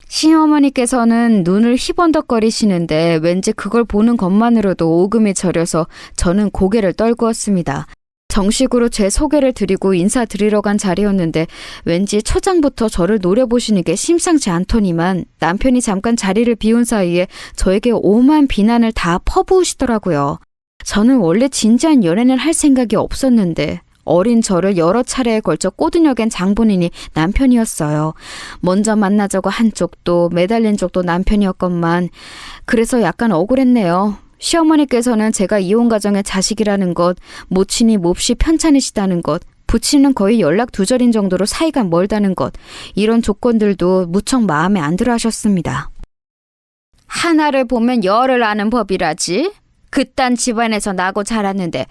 시어머니께서는 눈을 희번덕거리시는데 왠지 그걸 보는 것만으로도 오금이 저려서 저는 고개를 떨구었습니다. 정식으로 제 소개를 드리고 인사드리러 간 자리였는데 왠지 초장부터 저를 노려보시는 게 심상치 않더니만 남편이 잠깐 자리를 비운 사이에 저에게 오만 비난을 다 퍼부으시더라고요. 저는 원래 진지한 연애는 할 생각이 없었는데 어린 저를 여러 차례에 걸쳐 꼬드겨갠 장본인이 남편이었어요. 먼저 만나자고 한 쪽도 매달린 쪽도 남편이었건만 그래서 약간 억울했네요. 시어머니께서는 제가 이혼 가정의 자식이라는 것, 모친이 몹시 편찮으시다는 것, 부친은 거의 연락 두절인 정도로 사이가 멀다는 것, 이런 조건들도 무척 마음에 안 들어 하셨습니다. 하나를 보면 열을 아는 법이라지? 그딴 집안에서 나고 자랐는데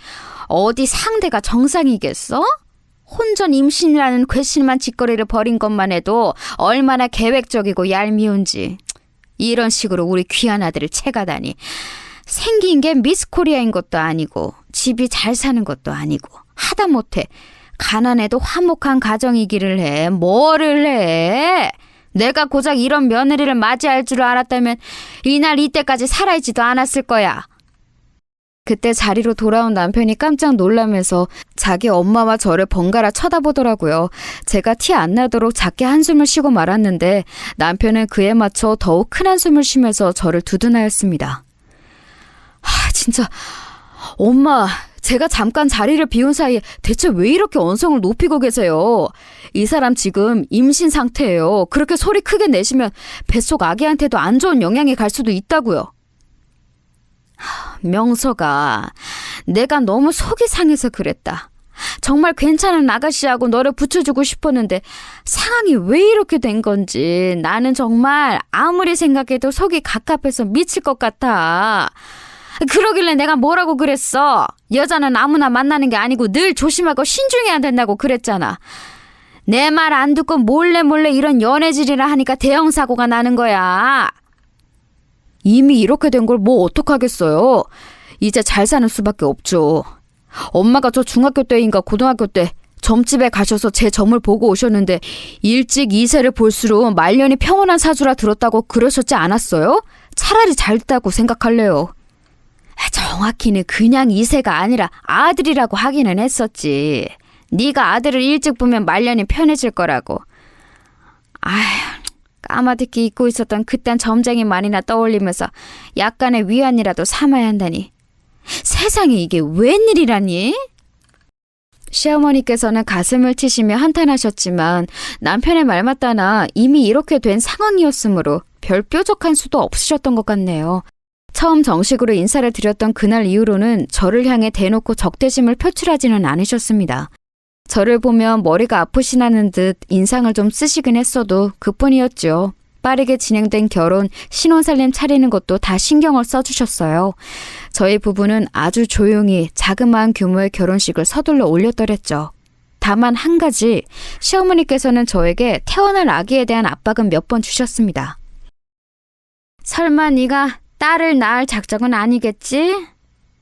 어디 상대가 정상이겠어? 혼전 임신이라는 괘씸한 짓거리를 벌인 것만 해도 얼마나 계획적이고 얄미운지. 이런 식으로 우리 귀한 아들을 채가다니. 생긴 게 미스 코리아인 것도 아니고 집이 잘 사는 것도 아니고 하다못해 가난해도 화목한 가정이기를 해. 뭐를 해? 내가 고작 이런 며느리를 맞이할 줄 알았다면 이날 이때까지 살아있지도 않았을 거야. 그때 자리로 돌아온 남편이 깜짝 놀라면서 자기 엄마와 저를 번갈아 쳐다보더라고요. 제가 티 안 나도록 작게 한숨을 쉬고 말았는데 남편은 그에 맞춰 더욱 큰 한숨을 쉬면서 저를 두둔하였습니다. 진짜 엄마, 제가 잠깐 자리를 비운 사이에 대체 왜 이렇게 언성을 높이고 계세요? 이 사람 지금 임신 상태예요. 그렇게 소리 크게 내시면 뱃속 아기한테도 안 좋은 영향이 갈 수도 있다고요. 명서가, 내가 너무 속이 상해서 그랬다. 정말 괜찮은 아가씨하고 너를 붙여주고 싶었는데 상황이 왜 이렇게 된 건지 나는 정말 아무리 생각해도 속이 갑갑해서 미칠 것 같아. 그러길래 내가 뭐라고 그랬어? 여자는 아무나 만나는 게 아니고 늘 조심하고 신중해야 된다고 그랬잖아. 내 말 안 듣고 몰래 이런 연애질이라 하니까 대형 사고가 나는 거야. 이미 이렇게 된 걸 뭐 어떡하겠어요. 이제 잘 사는 수밖에 없죠. 엄마가 저 중학교 때인가 고등학교 때 점집에 가셔서 제 점을 보고 오셨는데 일찍 이세를 볼수록 말년이 평온한 사주라 들었다고 그러셨지 않았어요? 차라리 잘 됐다고 생각할래요. 정확히는 그냥 이세가 아니라 아들이라고 하기는 했었지. 네가 아들을 일찍 보면 말년이 편해질 거라고. 아휴, 까마득히 잊고 있었던 그딴 점쟁이 말이나 떠올리면서 약간의 위안이라도 삼아야 한다니. 세상에 이게 웬일이라니? 시어머니께서는 가슴을 치시며 한탄하셨지만 남편의 말 맞다나 이미 이렇게 된 상황이었으므로 별 뾰족한 수도 없으셨던 것 같네요. 처음 정식으로 인사를 드렸던 그날 이후로는 저를 향해 대놓고 적대심을 표출하지는 않으셨습니다. 저를 보면 머리가 아프시다는 듯 인상을 좀 쓰시긴 했어도 그뿐이었죠. 빠르게 진행된 결혼, 신혼살림 차리는 것도 다 신경을 써주셨어요. 저희 부부는 아주 조용히 자그마한 규모의 결혼식을 서둘러 올렸더랬죠. 다만 한 가지, 시어머니께서는 저에게 태어날 아기에 대한 압박은 몇 번 주셨습니다. 설마 네가 딸을 낳을 작정은 아니겠지?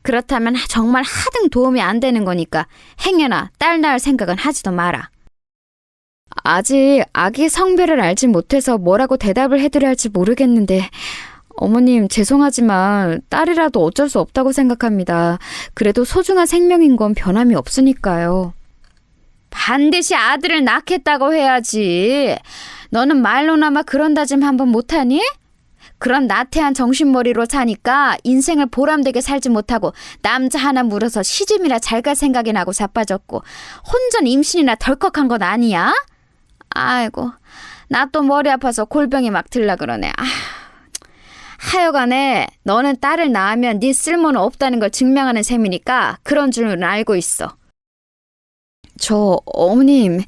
그렇다면 정말 하등 도움이 안 되는 거니까 행여나 딸 낳을 생각은 하지도 마라. 아직 아기 성별을 알지 못해서 뭐라고 대답을 해드려야 할지 모르겠는데 어머님 죄송하지만 딸이라도 어쩔 수 없다고 생각합니다. 그래도 소중한 생명인 건 변함이 없으니까요. 반드시 아들을 낳겠다고 해야지. 너는 말로나마 그런 다짐 한번 못하니? 그런 나태한 정신머리로 사니까 인생을 보람되게 살지 못하고 남자 하나 물어서 시집이나 잘 갈 생각이 나고 자빠졌고 혼전 임신이나 덜컥한 건 아니야? 아이고, 나 또 머리 아파서 골병이 막 들라 그러네. 하여간에 너는 딸을 낳으면 네 쓸모는 없다는 걸 증명하는 셈이니까 그런 줄은 알고 있어. 저 어머님,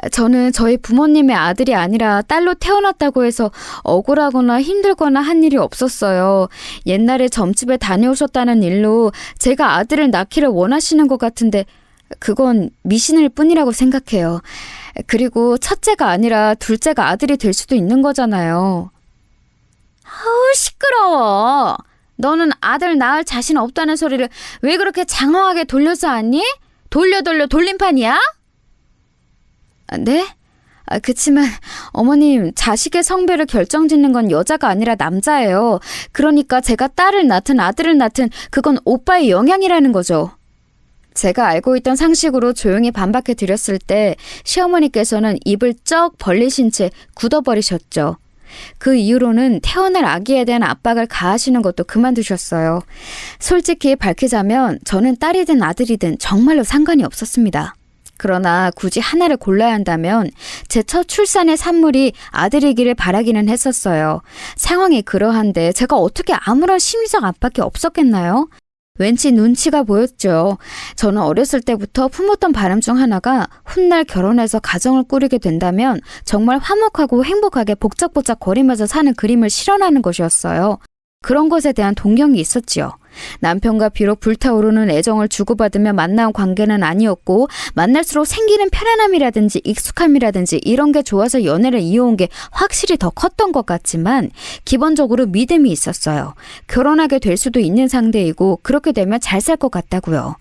저는 저희 부모님의 아들이 아니라 딸로 태어났다고 해서 억울하거나 힘들거나 한 일이 없었어요. 옛날에 점집에 다녀오셨다는 일로 제가 아들을 낳기를 원하시는 것 같은데 그건 미신일 뿐이라고 생각해요. 그리고 첫째가 아니라 둘째가 아들이 될 수도 있는 거잖아요. 아우, 시끄러워. 너는 아들 낳을 자신 없다는 소리를 왜 그렇게 장황하게 돌려서 하니? 돌려 돌림판이야? 네? 그치만 어머님, 자식의 성별을 결정짓는 건 여자가 아니라 남자예요. 그러니까 제가 딸을 낳든 아들을 낳든 그건 오빠의 영향이라는 거죠. 제가 알고 있던 상식으로 조용히 반박해 드렸을 때 시어머니께서는 입을 쩍 벌리신 채 굳어버리셨죠. 그 이후로는 태어날 아기에 대한 압박을 가하시는 것도 그만두셨어요. 솔직히 밝히자면 저는 딸이든 아들이든 정말로 상관이 없었습니다. 그러나 굳이 하나를 골라야 한다면 제 첫 출산의 산물이 아들이기를 바라기는 했었어요. 상황이 그러한데 제가 어떻게 아무런 심리적 압박이 없었겠나요? 왠지 눈치가 보였죠. 저는 어렸을 때부터 품었던 바람 중 하나가 훗날 결혼해서 가정을 꾸리게 된다면 정말 화목하고 행복하게 복작복작 거리면서 사는 그림을 실현하는 것이었어요. 그런 것에 대한 동경이 있었지요. 남편과 비록 불타오르는 애정을 주고받으며 만나온 관계는 아니었고 만날수록 생기는 편안함이라든지 익숙함이라든지 이런 게 좋아서 연애를 이어온 게 확실히 더 컸던 것 같지만 기본적으로 믿음이 있었어요. 결혼하게 될 수도 있는 상대이고 그렇게 되면 잘 살 것 같다고요.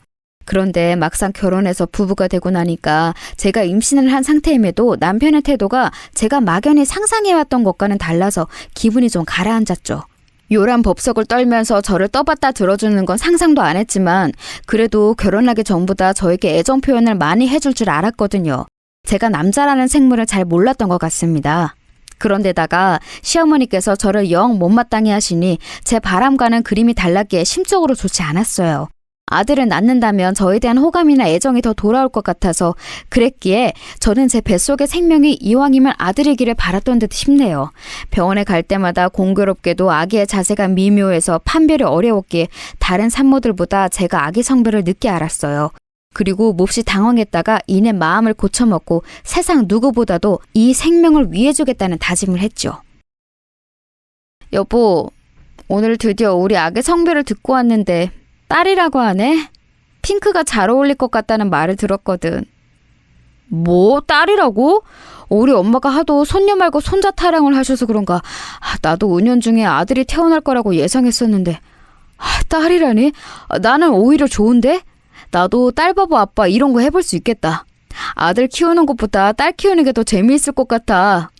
그런데 막상 결혼해서 부부가 되고 나니까 제가 임신을 한 상태임에도 남편의 태도가 제가 막연히 상상해왔던 것과는 달라서 기분이 좀 가라앉았죠. 요란 법석을 떨면서 저를 떠받다 들어주는 건 상상도 안 했지만 그래도 결혼하기 전보다 저에게 애정 표현을 많이 해줄 줄 알았거든요. 제가 남자라는 생물을 잘 몰랐던 것 같습니다. 그런데다가 시어머니께서 저를 영 못마땅해 하시니 제 바람과는 그림이 달랐기에 심적으로 좋지 않았어요. 아들을 낳는다면 저에 대한 호감이나 애정이 더 돌아올 것 같아서 그랬기에 저는 제 뱃속의 생명이 이왕이면 아들이기를 바랐던 듯 싶네요. 병원에 갈 때마다 공교롭게도 아기의 자세가 미묘해서 판별이 어려웠기에 다른 산모들보다 제가 아기 성별을 늦게 알았어요. 그리고 몹시 당황했다가 이내 마음을 고쳐먹고 세상 누구보다도 이 생명을 위해주겠다는 다짐을 했죠. 여보, 오늘 드디어 우리 아기 성별을 듣고 왔는데 딸이라고 하네? 핑크가 잘 어울릴 것 같다는 말을 들었거든. 뭐? 딸이라고? 우리 엄마가 하도 손녀 말고 손자 타령을 하셔서 그런가. 나도 은연중에 아들이 태어날 거라고 예상했었는데. 딸이라니? 나는 오히려 좋은데? 나도 딸바보 아빠 이런 거 해볼 수 있겠다. 아들 키우는 것보다 딸 키우는 게 더 재미있을 것 같아.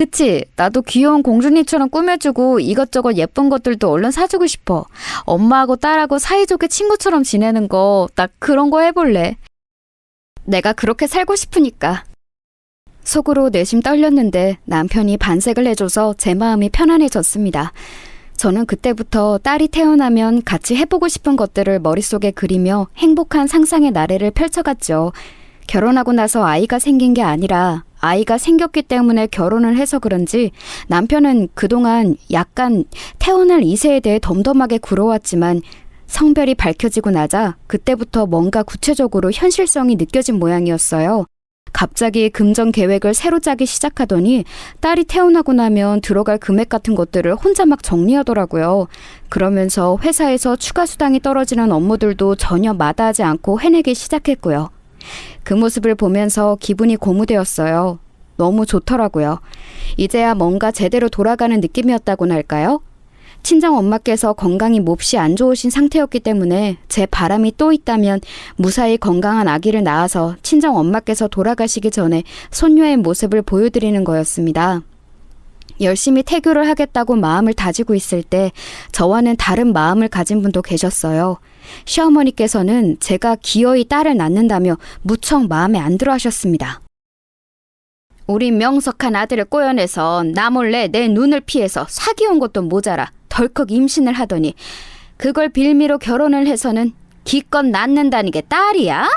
그치? 나도 귀여운 공주님처럼 꾸며주고 이것저것 예쁜 것들도 얼른 사주고 싶어. 엄마하고 딸하고 사이좋게 친구처럼 지내는 거, 나 그런 거 해볼래. 내가 그렇게 살고 싶으니까. 속으로 내심 떨렸는데 남편이 반색을 해줘서 제 마음이 편안해졌습니다. 저는 그때부터 딸이 태어나면 같이 해보고 싶은 것들을 머릿속에 그리며 행복한 상상의 나래를 펼쳐갔죠. 결혼하고 나서 아이가 생긴 게 아니라 아이가 생겼기 때문에 결혼을 해서 그런지 남편은 그동안 약간 태어날 이세에 대해 덤덤하게 굴어왔지만 성별이 밝혀지고 나자 그때부터 뭔가 구체적으로 현실성이 느껴진 모양이었어요. 갑자기 금전 계획을 새로 짜기 시작하더니 딸이 태어나고 나면 들어갈 금액 같은 것들을 혼자 막 정리하더라고요. 그러면서 회사에서 추가 수당이 떨어지는 업무들도 전혀 마다하지 않고 해내기 시작했고요. 그 모습을 보면서 기분이 고무되었어요. 너무 좋더라고요. 이제야 뭔가 제대로 돌아가는 느낌이었다고나 할까요? 친정 엄마께서 건강이 몹시 안 좋으신 상태였기 때문에 제 바람이 또 있다면 무사히 건강한 아기를 낳아서 친정 엄마께서 돌아가시기 전에 손녀의 모습을 보여드리는 거였습니다. 열심히 태교를 하겠다고 마음을 다지고 있을 때 저와는 다른 마음을 가진 분도 계셨어요. 시어머니께서는 제가 기어이 딸을 낳는다며 무척 마음에 안 들어 하셨습니다. 우리 명석한 아들을 꼬여내서 나 몰래 내 눈을 피해서 사귀어온 것도 모자라 덜컥 임신을 하더니 그걸 빌미로 결혼을 해서는 기껏 낳는다는 게 딸이야?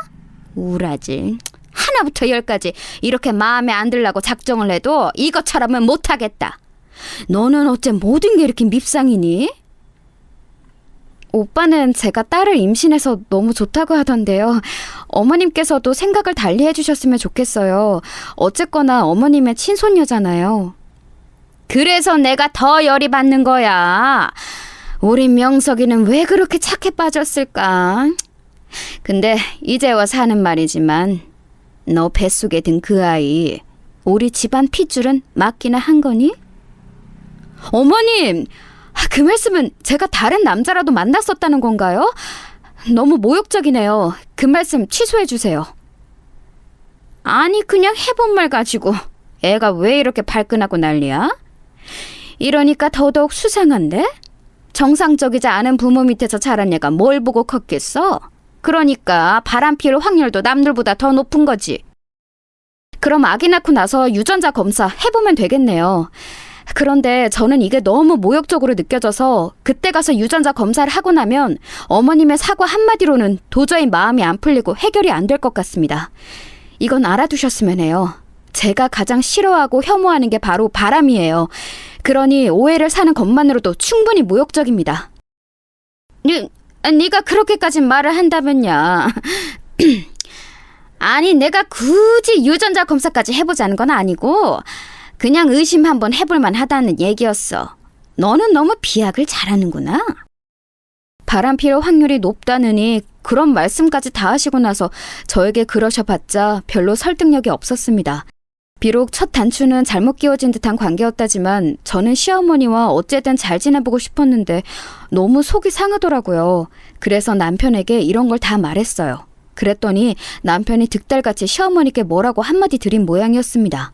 우라지. 하나부터 열까지 이렇게 마음에 안 들라고 작정을 해도 이것처럼은 못하겠다. 너는 어째 모든 게 이렇게 밉상이니? 오빠는 제가 딸을 임신해서 너무 좋다고 하던데요. 어머님께서도 생각을 달리 해주셨으면 좋겠어요. 어쨌거나 어머님의 친손녀잖아요. 그래서 내가 더 열이 받는 거야. 우리 명석이는 왜 그렇게 착해 빠졌을까? 근데 이제 와서 하는 말이지만 너 뱃속에 든 그 아이 우리 집안 핏줄은 맞기나 한 거니? 어머님! 그 말씀은 제가 다른 남자라도 만났었다는 건가요? 너무 모욕적이네요. 그 말씀 취소해 주세요. 아니 그냥 해본 말 가지고 애가 왜 이렇게 발끈하고 난리야? 이러니까 더더욱 수상한데? 정상적이지 않은 부모 밑에서 자란 애가 뭘 보고 컸겠어? 그러니까 바람 피울 확률도 남들보다 더 높은 거지. 그럼 아기 낳고 나서 유전자 검사 해보면 되겠네요. 그런데 저는 이게 너무 모욕적으로 느껴져서 그때 가서 유전자 검사를 하고 나면 어머님의 사과 한마디로는 도저히 마음이 안 풀리고 해결이 안 될 것 같습니다. 이건 알아두셨으면 해요. 제가 가장 싫어하고 혐오하는 게 바로 바람이에요. 그러니 오해를 사는 것만으로도 충분히 모욕적입니다. 네가 그렇게까지 말을 한다면야. 아니 내가 굳이 유전자 검사까지 해보자는 건 아니고 그냥 의심 한번 해볼만 하다는 얘기였어. 너는 너무 비약을 잘하는구나. 바람 피울 확률이 높다느니 그런 말씀까지 다 하시고 나서 저에게 그러셔봤자 별로 설득력이 없었습니다. 비록 첫 단추는 잘못 끼워진 듯한 관계였다지만 저는 시어머니와 어쨌든 잘 지내보고 싶었는데 너무 속이 상하더라고요. 그래서 남편에게 이런 걸 다 말했어요. 그랬더니 남편이 득달같이 시어머니께 뭐라고 한마디 드린 모양이었습니다.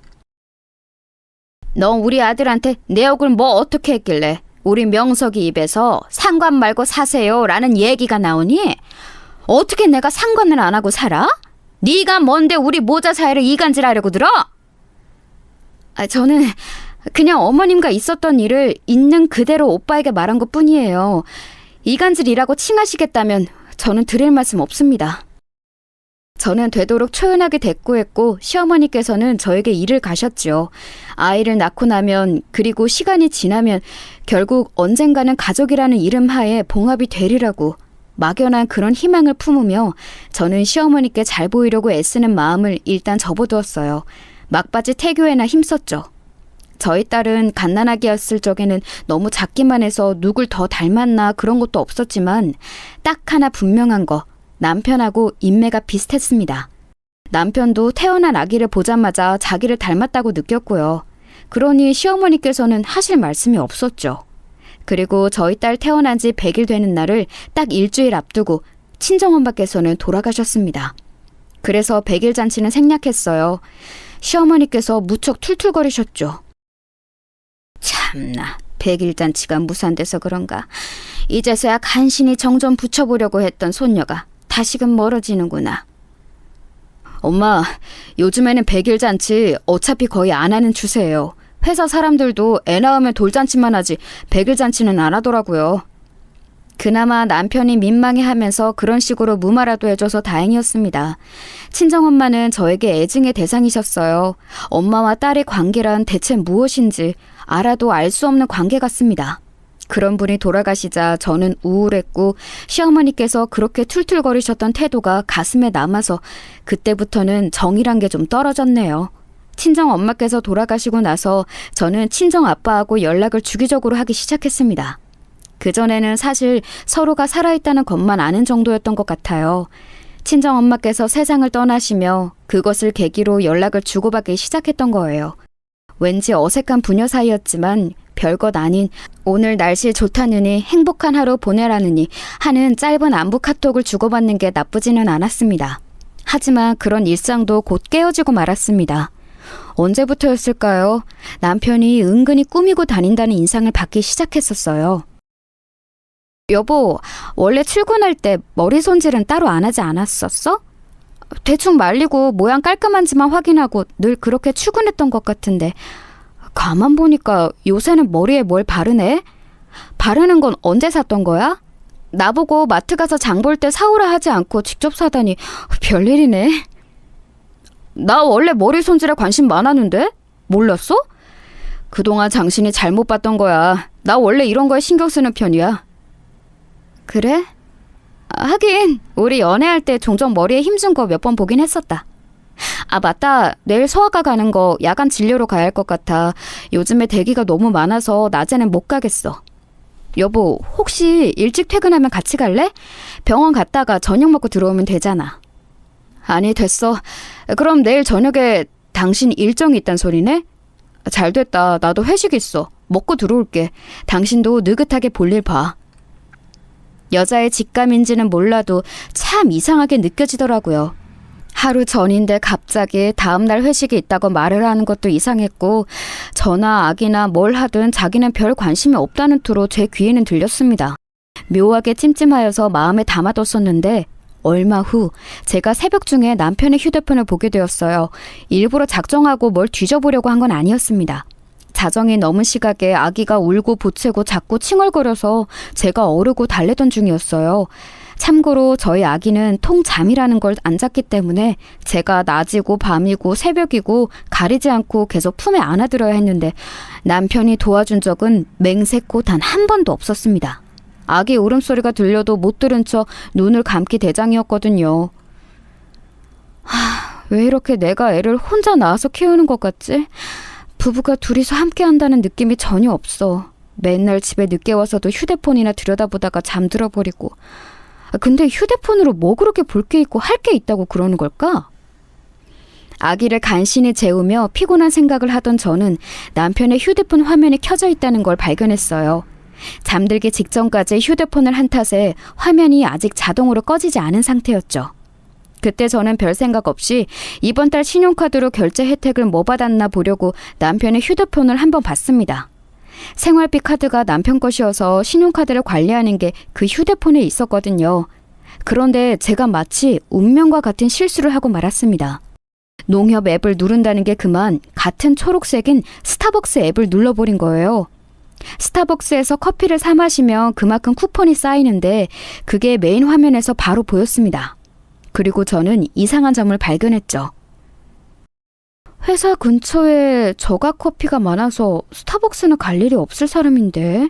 너 우리 아들한테 내 얼굴 뭐 어떻게 했길래 우리 명석이 입에서 상관 말고 사세요 라는 얘기가 나오니? 어떻게 내가 상관을 안 하고 살아? 네가 뭔데 우리 모자 사이를 이간질하려고 들어? 저는 그냥 어머님과 있었던 일을 있는 그대로 오빠에게 말한 것뿐이에요. 이간질이라고 칭하시겠다면 저는 드릴 말씀 없습니다. 저는 되도록 초연하게 대꾸했고 시어머니께서는 저에게 일을 가셨죠. 아이를 낳고 나면 그리고 시간이 지나면 결국 언젠가는 가족이라는 이름 하에 봉합이 되리라고 막연한 그런 희망을 품으며 저는 시어머니께 잘 보이려고 애쓰는 마음을 일단 접어두었어요. 막바지 태교에나 힘썼죠. 저희 딸은 갓난아기였을 적에는 너무 작기만 해서 누굴 더 닮았나 그런 것도 없었지만 딱 하나 분명한 거 남편하고 인매가 비슷했습니다. 남편도 태어난 아기를 보자마자 자기를 닮았다고 느꼈고요. 그러니 시어머니께서는 하실 말씀이 없었죠. 그리고 저희 딸 태어난 지 100일 되는 날을 딱 일주일 앞두고 친정엄마께서는 돌아가셨습니다. 그래서 100일 잔치는 생략했어요. 시어머니께서 무척 툴툴거리셨죠. 참나, 100일 잔치가 무산돼서 그런가. 이제서야 간신히 정 좀 붙여보려고 했던 손녀가 다시금 멀어지는구나. 엄마, 요즘에는 100일 잔치 어차피 거의 안 하는 추세예요. 회사 사람들도 애 낳으면 돌잔치만 하지 100일 잔치는 안 하더라고요. 그나마 남편이 민망해하면서 그런 식으로 무마라도 해줘서 다행이었습니다. 친정엄마는 저에게 애증의 대상이셨어요. 엄마와 딸의 관계란 대체 무엇인지 알아도 알 수 없는 관계 같습니다. 그런 분이 돌아가시자 저는 우울했고 시어머니께서 그렇게 툴툴거리셨던 태도가 가슴에 남아서 그때부터는 정이란 게 좀 떨어졌네요. 친정엄마께서 돌아가시고 나서 저는 친정아빠하고 연락을 주기적으로 하기 시작했습니다. 그전에는 사실 서로가 살아있다는 것만 아는 정도였던 것 같아요. 친정엄마께서 세상을 떠나시며 그것을 계기로 연락을 주고받기 시작했던 거예요. 왠지 어색한 부녀 사이였지만 별것 아닌 오늘 날씨 좋다느니 행복한 하루 보내라느니 하는 짧은 안부 카톡을 주고받는 게 나쁘지는 않았습니다. 하지만 그런 일상도 곧 깨어지고 말았습니다. 언제부터였을까요? 남편이 은근히 꾸미고 다닌다는 인상을 받기 시작했었어요. 여보, 원래 출근할 때 머리 손질은 따로 안 하지 않았었어? 대충 말리고 모양 깔끔한지만 확인하고 늘 그렇게 출근했던 것 같은데 가만 보니까 요새는 머리에 뭘 바르네? 바르는 건 언제 샀던 거야? 나보고 마트 가서 장 볼 때 사오라 하지 않고 직접 사다니 별일이네. 나 원래 머리 손질에 관심 많았는데? 몰랐어? 그동안 당신이 잘못 봤던 거야. 나 원래 이런 거에 신경 쓰는 편이야. 그래? 하긴 우리 연애할 때 종종 머리에 힘준 거 몇 번 보긴 했었다. 아, 맞다. 내일 소아과 가는 거 야간 진료로 가야 할 것 같아. 요즘에 대기가 너무 많아서 낮에는 못 가겠어. 여보, 혹시 일찍 퇴근하면 같이 갈래? 병원 갔다가 저녁 먹고 들어오면 되잖아. 아니, 됐어. 그럼 내일 저녁에 당신 일정이 있단 소리네? 잘 됐다. 나도 회식 있어. 먹고 들어올게. 당신도 느긋하게 볼일 봐. 여자의 직감인지는 몰라도 참 이상하게 느껴지더라고요. 하루 전인데 갑자기 다음날 회식이 있다고 말을 하는 것도 이상했고, 저나 아기나 뭘 하든 자기는 별 관심이 없다는 투로 제 귀에는 들렸습니다. 묘하게 찜찜하여서 마음에 담아뒀었는데 얼마 후 제가 새벽 중에 남편의 휴대폰을 보게 되었어요. 일부러 작정하고 뭘 뒤져보려고 한 건 아니었습니다. 자정이 넘은 시각에 아기가 울고 보채고 자꾸 칭얼거려서 제가 어르고 달래던 중이었어요. 참고로 저희 아기는 통잠이라는 걸 안 잤기 때문에 제가 낮이고 밤이고 새벽이고 가리지 않고 계속 품에 안아들어야 했는데 남편이 도와준 적은 맹세코 단 한 번도 없었습니다. 아기 울음소리가 들려도 못 들은 척 눈을 감기 대장이었거든요. 왜 이렇게 내가 애를 혼자 낳아서 키우는 것 같지? 부부가 둘이서 함께 한다는 느낌이 전혀 없어. 맨날 집에 늦게 와서도 휴대폰이나 들여다보다가 잠들어 버리고. 근데 휴대폰으로 뭐 그렇게 볼 게 있고 할 게 있다고 그러는 걸까? 아기를 간신히 재우며 피곤한 생각을 하던 저는 남편의 휴대폰 화면이 켜져 있다는 걸 발견했어요. 잠들기 직전까지 휴대폰을 한 탓에 화면이 아직 자동으로 꺼지지 않은 상태였죠. 그때 저는 별 생각 없이 이번 달 신용카드로 결제 혜택을 뭐 받았나 보려고 남편의 휴대폰을 한번 봤습니다. 생활비 카드가 남편 것이어서 신용카드를 관리하는 게 그 휴대폰에 있었거든요. 그런데 제가 마치 운명과 같은 실수를 하고 말았습니다. 농협 앱을 누른다는 게 그만 같은 초록색인 스타벅스 앱을 눌러버린 거예요. 스타벅스에서 커피를 사 마시면 그만큼 쿠폰이 쌓이는데 그게 메인 화면에서 바로 보였습니다. 그리고 저는 이상한 점을 발견했죠. 회사 근처에 저가 커피가 많아서 스타벅스는 갈 일이 없을 사람인데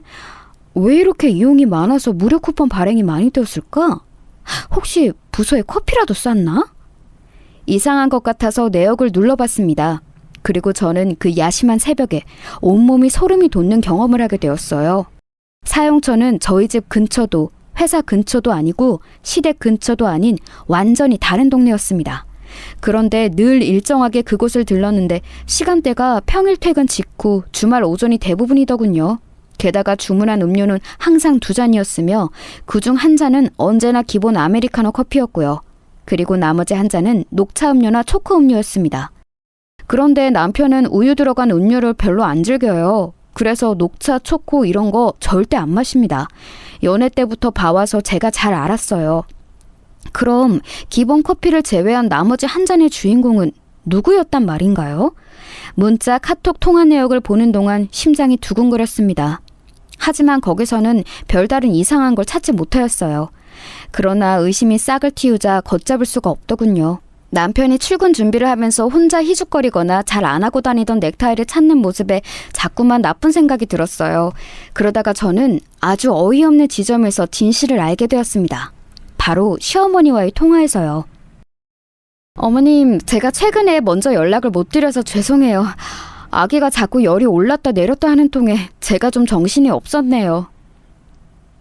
왜 이렇게 이용이 많아서 무료 쿠폰 발행이 많이 되었을까? 혹시 부서에 커피라도 쌌나? 이상한 것 같아서 내역을 눌러봤습니다. 그리고 저는 그 야심한 새벽에 온몸이 소름이 돋는 경험을 하게 되었어요. 사용처는 저희 집 근처도 회사 근처도 아니고 시댁 근처도 아닌 완전히 다른 동네였습니다. 그런데 늘 일정하게 그곳을 들렀는데 시간대가 평일 퇴근 직후 주말 오전이 대부분이더군요. 게다가 주문한 음료는 항상 2잔이었으며 그중 한 잔은 언제나 기본 아메리카노 커피였고요. 그리고 나머지 한 잔은 녹차 음료나 초코 음료였습니다. 그런데 남편은 우유 들어간 음료를 별로 안 즐겨요. 그래서 녹차, 초코 이런 거 절대 안 마십니다. 연애 때부터 봐와서 제가 잘 알았어요. 그럼 기본 커피를 제외한 나머지 한 잔의 주인공은 누구였단 말인가요? 문자, 카톡 통화 내역을 보는 동안 심장이 두근거렸습니다. 하지만 거기서는 별다른 이상한 걸 찾지 못하였어요. 그러나 의심이 싹을 틔우자 걷잡을 수가 없더군요. 남편이 출근 준비를 하면서 혼자 희죽거리거나 잘 안 하고 다니던 넥타이를 찾는 모습에 자꾸만 나쁜 생각이 들었어요. 그러다가 저는 아주 어이없는 지점에서 진실을 알게 되었습니다. 바로 시어머니와의 통화에서요. 어머님, 제가 최근에 먼저 연락을 못 드려서 죄송해요. 아기가 자꾸 열이 올랐다 내렸다 하는 통에 제가 좀 정신이 없었네요.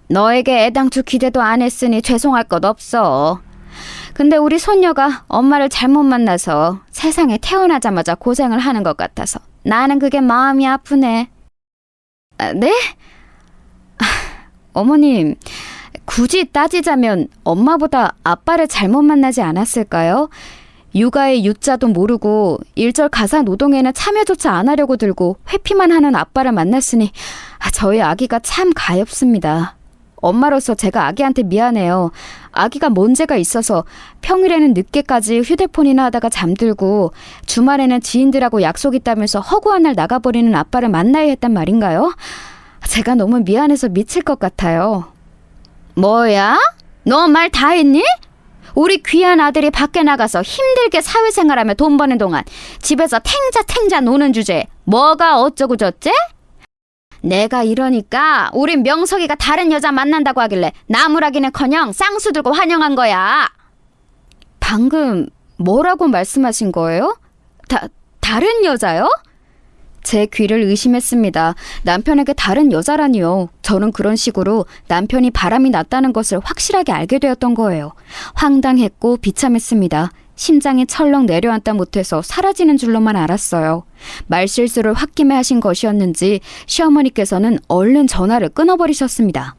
너에게 애당초 기대도 안 했으니 죄송할 것 없어. 근데 우리 손녀가 엄마를 잘못 만나서 세상에 태어나자마자 고생을 하는 것 같아서 나는 그게 마음이 아프네. 네? 어머님, 굳이 따지자면 엄마보다 아빠를 잘못 만나지 않았을까요? 육아의 유자도 모르고 일절 가사 노동에는 참여조차 안 하려고 들고 회피만 하는 아빠를 만났으니 저희 아기가 참 가엾습니다. 엄마로서 제가 아기한테 미안해요. 아기가 문제가 있어서 평일에는 늦게까지 휴대폰이나 하다가 잠들고 주말에는 지인들하고 약속 있다면서 허구한 날 나가버리는 아빠를 만나야 했단 말인가요? 제가 너무 미안해서 미칠 것 같아요. 뭐야? 너 말 다 했니? 우리 귀한 아들이 밖에 나가서 힘들게 사회생활하며 돈 버는 동안 집에서 탱자 노는 주제에 뭐가 어쩌고 저째? 내가 이러니까 우린 명석이가 다른 여자 만난다고 하길래 나무라기는커녕 쌍수 들고 환영한 거야. 방금 뭐라고 말씀하신 거예요? 다른 여자요? 제 귀를 의심했습니다. 남편에게 다른 여자라니요. 저는 그런 식으로 남편이 바람이 났다는 것을 확실하게 알게 되었던 거예요. 황당했고 비참했습니다. 심장이 철렁 내려앉다 못해서 사라지는 줄로만 알았어요. 말실수를 홧김에 하신 것이었는지 시어머니께서는 얼른 전화를 끊어버리셨습니다.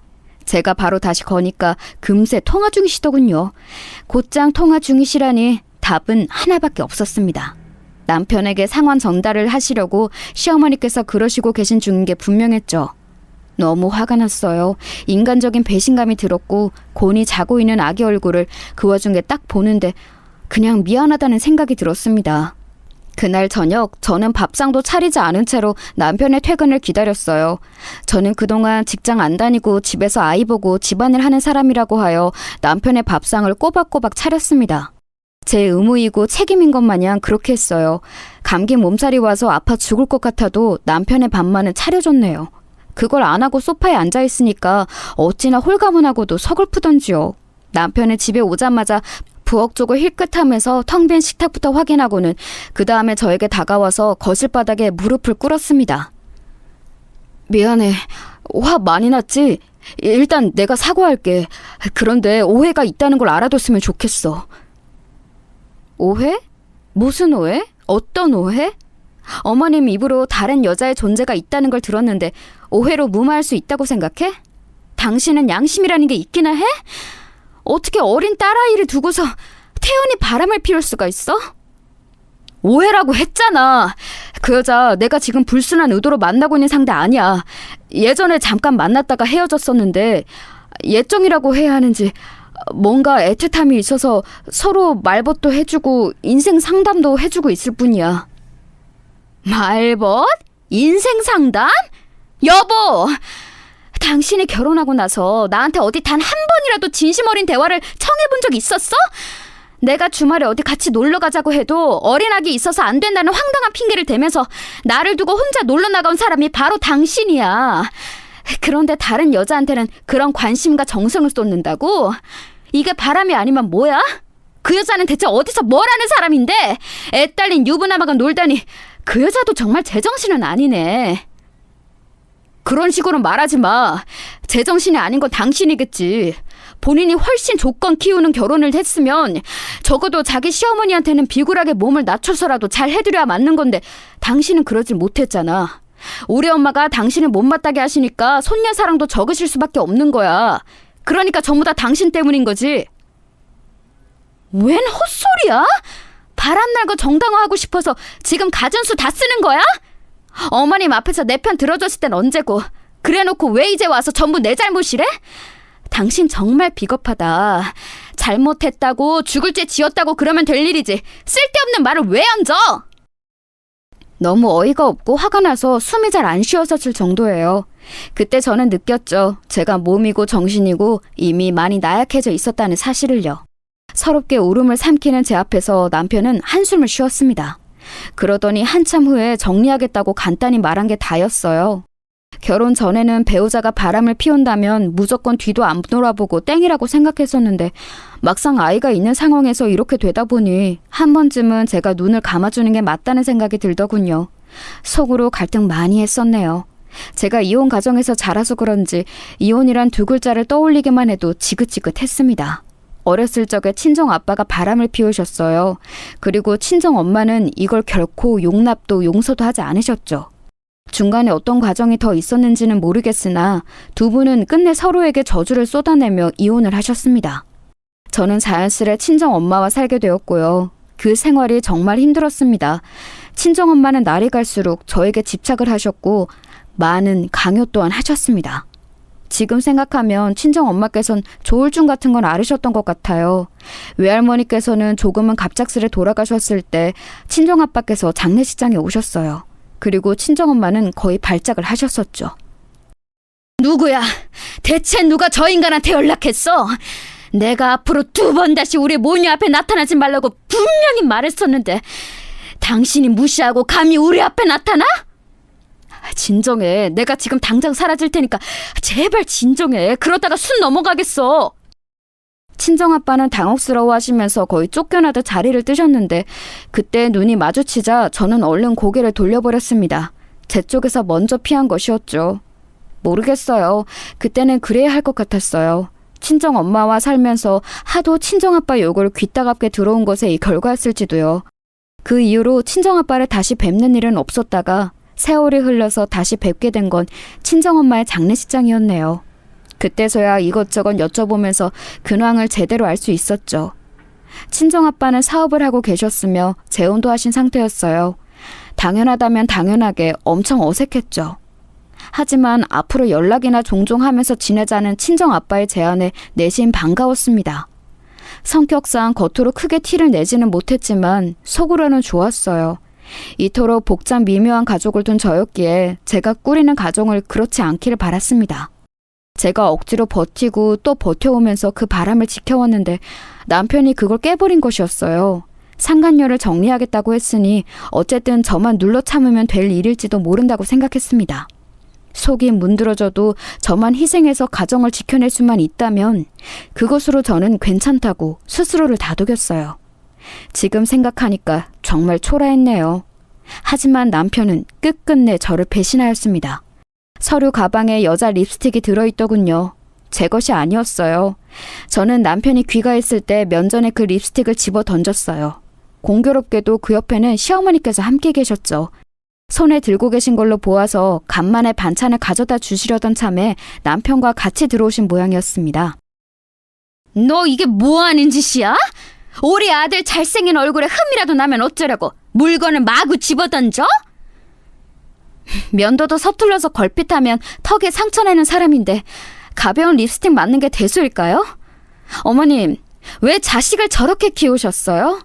제가 바로 다시 거니까 금세 통화 중이시더군요. 곧장 통화 중이시라니 답은 하나밖에 없었습니다. 남편에게 상황 전달을 하시려고 시어머니께서 그러시고 계신 중인 게 분명했죠. 너무 화가 났어요. 인간적인 배신감이 들었고 곤히 자고 있는 아기 얼굴을 그 와중에 딱 보는데 그냥 미안하다는 생각이 들었습니다. 그날 저녁 저는 밥상도 차리지 않은 채로 남편의 퇴근을 기다렸어요. 저는 그동안 직장 안 다니고 집에서 아이 보고 집안일 하는 사람이라고 하여 남편의 밥상을 꼬박꼬박 차렸습니다. 제 의무이고 책임인 것 마냥 그렇게 했어요. 감기 몸살이 와서 아파 죽을 것 같아도 남편의 밥만은 차려줬네요. 그걸 안 하고 소파에 앉아있으니까 어찌나 홀가분하고도 서글프던지요. 남편은 집에 오자마자 부엌 쪽을 힐끗하면서 텅 빈 식탁부터 확인하고는 그 다음에 저에게 다가와서 거실바닥에 무릎을 꿇었습니다. 미안해. 화 많이 났지? 일단 내가 사과할게. 그런데 오해가 있다는 걸 알아뒀으면 좋겠어. 오해? 무슨 오해? 어떤 오해? 어머님 입으로 다른 여자의 존재가 있다는 걸 들었는데 오해로 무마할 수 있다고 생각해? 당신은 양심이라는 게 있기나 해? 어떻게 어린 딸아이를 두고서 태연히 바람을 피울 수가 있어? 오해라고 했잖아. 그 여자 내가 지금 불순한 의도로 만나고 있는 상대 아니야. 예전에 잠깐 만났다가 헤어졌었는데 예정이라고 해야 하는지 뭔가 애틋함이 있어서 서로 말벗도 해주고 인생 상담도 해주고 있을 뿐이야. 말벗? 인생 상담? 여보! 당신이 결혼하고 나서 나한테 어디 단 한 번이라도 진심 어린 대화를 청해본 적 있었어? 내가 주말에 어디 같이 놀러 가자고 해도 어린아기 있어서 안 된다는 황당한 핑계를 대면서 나를 두고 혼자 놀러 나간 사람이 바로 당신이야. 그런데 다른 여자한테는 그런 관심과 정성을 쏟는다고? 이게 바람이 아니면 뭐야? 그 여자는 대체 어디서 뭘 하는 사람인데? 애 딸린 유부남하고 놀다니 그 여자도 정말 제정신은 아니네. 그런 식으로 말하지 마. 제정신이 아닌 건 당신이겠지. 본인이 훨씬 조건 키우는 결혼을 했으면 적어도 자기 시어머니한테는 비굴하게 몸을 낮춰서라도 잘 해드려야 맞는 건데 당신은 그러질 못했잖아. 우리 엄마가 당신을 못마땅게 하시니까 손녀 사랑도 적으실 수밖에 없는 거야. 그러니까 전부 다 당신 때문인 거지. 웬 헛소리야? 바람날고 정당화하고 싶어서 지금 가전수 다 쓰는 거야? 어머님 앞에서 내 편 들어줬을 땐 언제고 그래놓고 왜 이제 와서 전부 내 잘못이래? 당신 정말 비겁하다. 잘못했다고 죽을 죄 지었다고 그러면 될 일이지 쓸데없는 말을 왜 얹어? 너무 어이가 없고 화가 나서 숨이 잘 안 쉬어졌을 정도예요. 그때 저는 느꼈죠. 제가 몸이고 정신이고 이미 많이 나약해져 있었다는 사실을요. 서럽게 울음을 삼키는 제 앞에서 남편은 한숨을 쉬었습니다. 그러더니 한참 후에 정리하겠다고 간단히 말한 게 다였어요. 결혼 전에는 배우자가 바람을 피운다면 무조건 뒤도 안 돌아보고 땡이라고 생각했었는데 막상 아이가 있는 상황에서 이렇게 되다 보니 한 번쯤은 제가 눈을 감아주는 게 맞다는 생각이 들더군요. 속으로 갈등 많이 했었네요. 제가 이혼 가정에서 자라서 그런지 이혼이란 두 글자를 떠올리기만 해도 지긋지긋했습니다. 어렸을 적에 친정 아빠가 바람을 피우셨어요. 그리고 친정 엄마는 이걸 결코 용납도 용서도 하지 않으셨죠. 중간에 어떤 과정이 더 있었는지는 모르겠으나 두 분은 끝내 서로에게 저주를 쏟아내며 이혼을 하셨습니다. 저는 자연스레 친정 엄마와 살게 되었고요. 그 생활이 정말 힘들었습니다. 친정 엄마는 날이 갈수록 저에게 집착을 하셨고 많은 강요 또한 하셨습니다. 지금 생각하면 친정 엄마께서는 조울증 같은 건 앓으셨던 것 같아요. 외할머니께서는 조금은 갑작스레 돌아가셨을 때 친정 아빠께서 장례식장에 오셨어요. 그리고 친정 엄마는 거의 발작을 하셨었죠. 누구야? 대체 누가 저 인간한테 연락했어? 내가 앞으로 2번 다시 우리 모녀 앞에 나타나지 말라고 분명히 말했었는데 당신이 무시하고 감히 우리 앞에 나타나? 진정해. 내가 지금 당장 사라질 테니까 제발 진정해. 그러다가 순 넘어가겠어. 친정아빠는 당혹스러워 하시면서 거의 쫓겨나듯 자리를 뜨셨는데 그때 눈이 마주치자 저는 얼른 고개를 돌려버렸습니다. 제 쪽에서 먼저 피한 것이었죠. 모르겠어요. 그때는 그래야 할 것 같았어요. 친정엄마와 살면서 하도 친정아빠 욕을 귀따갑게 들어온 것의 이 결과였을지도요. 그 이후로 친정아빠를 다시 뵙는 일은 없었다가 세월이 흘러서 다시 뵙게 된 건 친정엄마의 장례식장이었네요. 그때서야 이것저것 여쭤보면서 근황을 제대로 알 수 있었죠. 친정아빠는 사업을 하고 계셨으며 재혼도 하신 상태였어요. 당연하다면 당연하게 엄청 어색했죠. 하지만 앞으로 연락이나 종종 하면서 지내자는 친정아빠의 제안에 내심 반가웠습니다. 성격상 겉으로 크게 티를 내지는 못했지만 속으로는 좋았어요. 이토록 복잡 미묘한 가족을 둔 저였기에 제가 꾸리는 가정을 그렇지 않기를 바랐습니다. 제가 억지로 버티고 또 버텨오면서 그 바람을 지켜왔는데 남편이 그걸 깨버린 것이었어요. 상간녀를 정리하겠다고 했으니 어쨌든 저만 눌러 참으면 될 일일지도 모른다고 생각했습니다. 속이 문드러져도 저만 희생해서 가정을 지켜낼 수만 있다면 그것으로 저는 괜찮다고 스스로를 다독였어요. 지금 생각하니까 정말 초라했네요. 하지만 남편은 끝끝내 저를 배신하였습니다. 서류 가방에 여자 립스틱이 들어있더군요. 제 것이 아니었어요. 저는 남편이 귀가했을 때 면전에 그 립스틱을 집어 던졌어요. 공교롭게도 그 옆에는 시어머니께서 함께 계셨죠. 손에 들고 계신 걸로 보아서 간만에 반찬을 가져다 주시려던 참에 남편과 같이 들어오신 모양이었습니다. 너 이게 뭐하는 짓이야? 우리 아들 잘생긴 얼굴에 흠이라도 나면 어쩌려고 물건을 마구 집어던져? 면도도 서툴러서 걸핏하면 턱에 상처내는 사람인데 가벼운 립스틱 맞는 게 대수일까요? 어머님, 왜 자식을 저렇게 키우셨어요?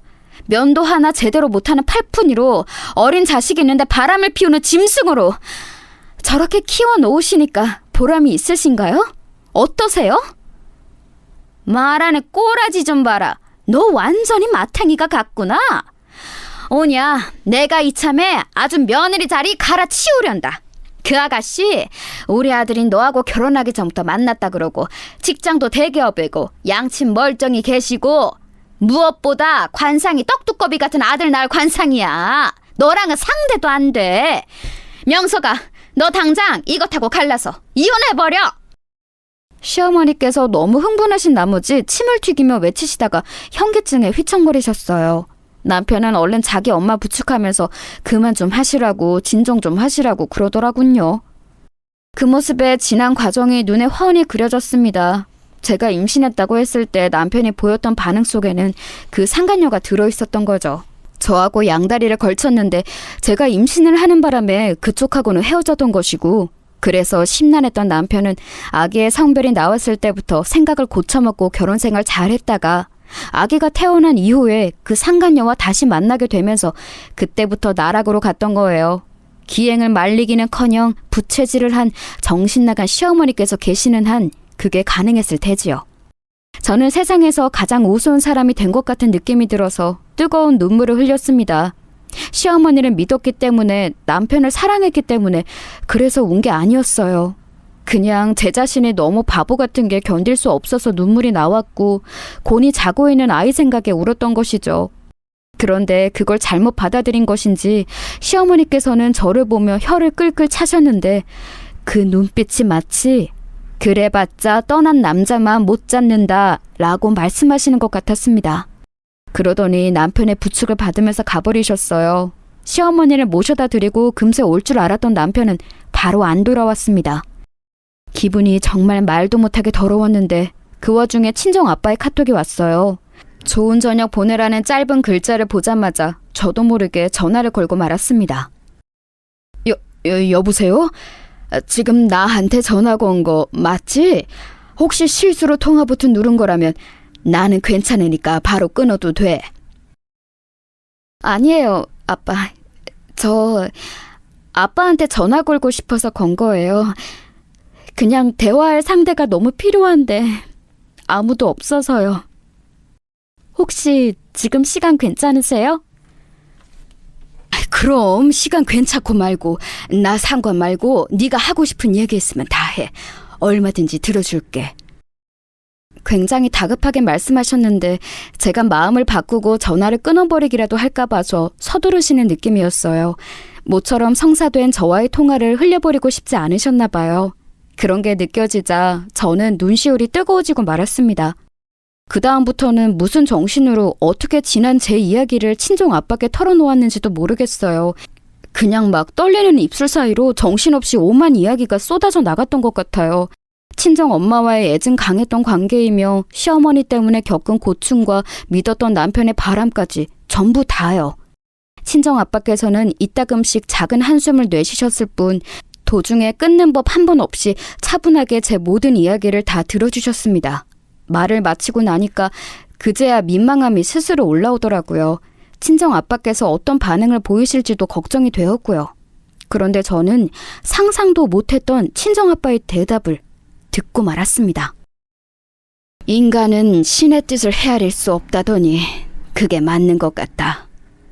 면도 하나 제대로 못하는 팔푼이로 어린 자식이 있는데 바람을 피우는 짐승으로 저렇게 키워놓으시니까 보람이 있으신가요? 어떠세요? 말하는 꼬라지 좀 봐라. 너 완전히 마탱이가 같구나. 오냐, 내가 이참에 아주 며느리 자리 갈아치우련다. 그 아가씨 우리 아들이 너하고 결혼하기 전부터 만났다 그러고 직장도 대기업이고 양친 멀쩡히 계시고 무엇보다 관상이 떡두꺼비 같은 아들 낳을 관상이야. 너랑은 상대도 안 돼. 명서가 너 당장 이것하고 갈라서 이혼해버려. 시어머니께서 너무 흥분하신 나머지 침을 튀기며 외치시다가 현기증에 휘청거리셨어요. 남편은 얼른 자기 엄마 부축하면서 그만 좀 하시라고 진정 좀 하시라고 그러더라군요. 그 모습에 지난 과정이 눈에 훤히 그려졌습니다. 제가 임신했다고 했을 때 남편이 보였던 반응 속에는 그 상간녀가 들어있었던 거죠. 저하고 양다리를 걸쳤는데 제가 임신을 하는 바람에 그쪽하고는 헤어졌던 것이고 그래서 심란했던 남편은 아기의 성별이 나왔을 때부터 생각을 고쳐먹고 결혼생활 잘했다가 아기가 태어난 이후에 그 상간녀와 다시 만나게 되면서 그때부터 나락으로 갔던 거예요. 기행을 말리기는커녕 부채질을 한 정신나간 시어머니께서 계시는 한 그게 가능했을 테지요. 저는 세상에서 가장 우스운 사람이 된 것 같은 느낌이 들어서 뜨거운 눈물을 흘렸습니다. 시어머니를 믿었기 때문에 남편을 사랑했기 때문에 그래서 운 게 아니었어요. 그냥 제 자신이 너무 바보 같은 게 견딜 수 없어서 눈물이 나왔고 곤히 자고 있는 아이 생각에 울었던 것이죠. 그런데 그걸 잘못 받아들인 것인지 시어머니께서는 저를 보며 혀를 끌끌 차셨는데 그 눈빛이 마치 그래봤자 떠난 남자만 못 잡는다 라고 말씀하시는 것 같았습니다. 그러더니 남편의 부축을 받으면서 가버리셨어요. 시어머니를 모셔다 드리고 금세 올 줄 알았던 남편은 바로 안 돌아왔습니다. 기분이 정말 말도 못하게 더러웠는데 그 와중에 친정아빠의 카톡이 왔어요. 좋은 저녁 보내라는 짧은 글자를 보자마자 저도 모르게 전화를 걸고 말았습니다. 여보세요? 지금 나한테 전화가 온 거 맞지? 혹시 실수로 통화 버튼 누른 거라면 나는 괜찮으니까 바로 끊어도 돼. 아니에요, 아빠. 저 아빠한테 전화 걸고 싶어서 건 거예요. 그냥 대화할 상대가 너무 필요한데 아무도 없어서요. 혹시 지금 시간 괜찮으세요? 그럼 시간 괜찮고 말고 나 상관 말고 네가 하고 싶은 얘기 있으면 다 해. 얼마든지 들어줄게. 굉장히 다급하게 말씀하셨는데 제가 마음을 바꾸고 전화를 끊어버리기라도 할까 봐서 서두르시는 느낌이었어요. 모처럼 성사된 저와의 통화를 흘려버리고 싶지 않으셨나 봐요. 그런 게 느껴지자 저는 눈시울이 뜨거워지고 말았습니다. 그 다음부터는 무슨 정신으로 어떻게 지난 제 이야기를 친정 아빠께 털어놓았는지도 모르겠어요. 그냥 막 떨리는 입술 사이로 정신없이 오만 이야기가 쏟아져 나갔던 것 같아요. 친정 엄마와의 애증 강했던 관계이며 시어머니 때문에 겪은 고충과 믿었던 남편의 바람까지 전부 다요. 친정 아빠께서는 이따금씩 작은 한숨을 내쉬셨을 뿐 도중에 끊는 법 한 번 없이 차분하게 제 모든 이야기를 다 들어주셨습니다. 말을 마치고 나니까 그제야 민망함이 스스로 올라오더라고요. 친정 아빠께서 어떤 반응을 보이실지도 걱정이 되었고요. 그런데 저는 상상도 못했던 친정 아빠의 대답을 듣고 말았습니다. 인간은 신의 뜻을 헤아릴 수 없다더니 그게 맞는 것 같다.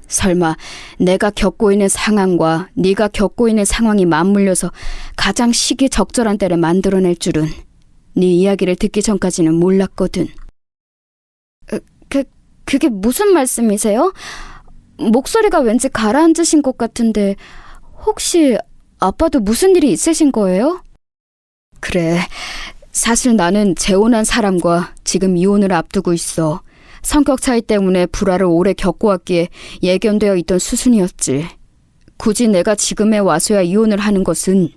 설마 내가 겪고 있는 상황과 네가 겪고 있는 상황이 맞물려서 가장 시기적절한 때를 만들어낼 줄은 네 이야기를 듣기 전까지는 몰랐거든. 그게 무슨 말씀이세요? 목소리가 왠지 가라앉으신 것 같은데 혹시 아빠도 무슨 일이 있으신 거예요? 그래, 사실 나는 재혼한 사람과 지금 이혼을 앞두고 있어. 성격 차이 때문에 불화를 오래 겪어왔기에 예견되어 있던 수순이었지. 굳이 내가 지금에 와서야 이혼을 하는 것은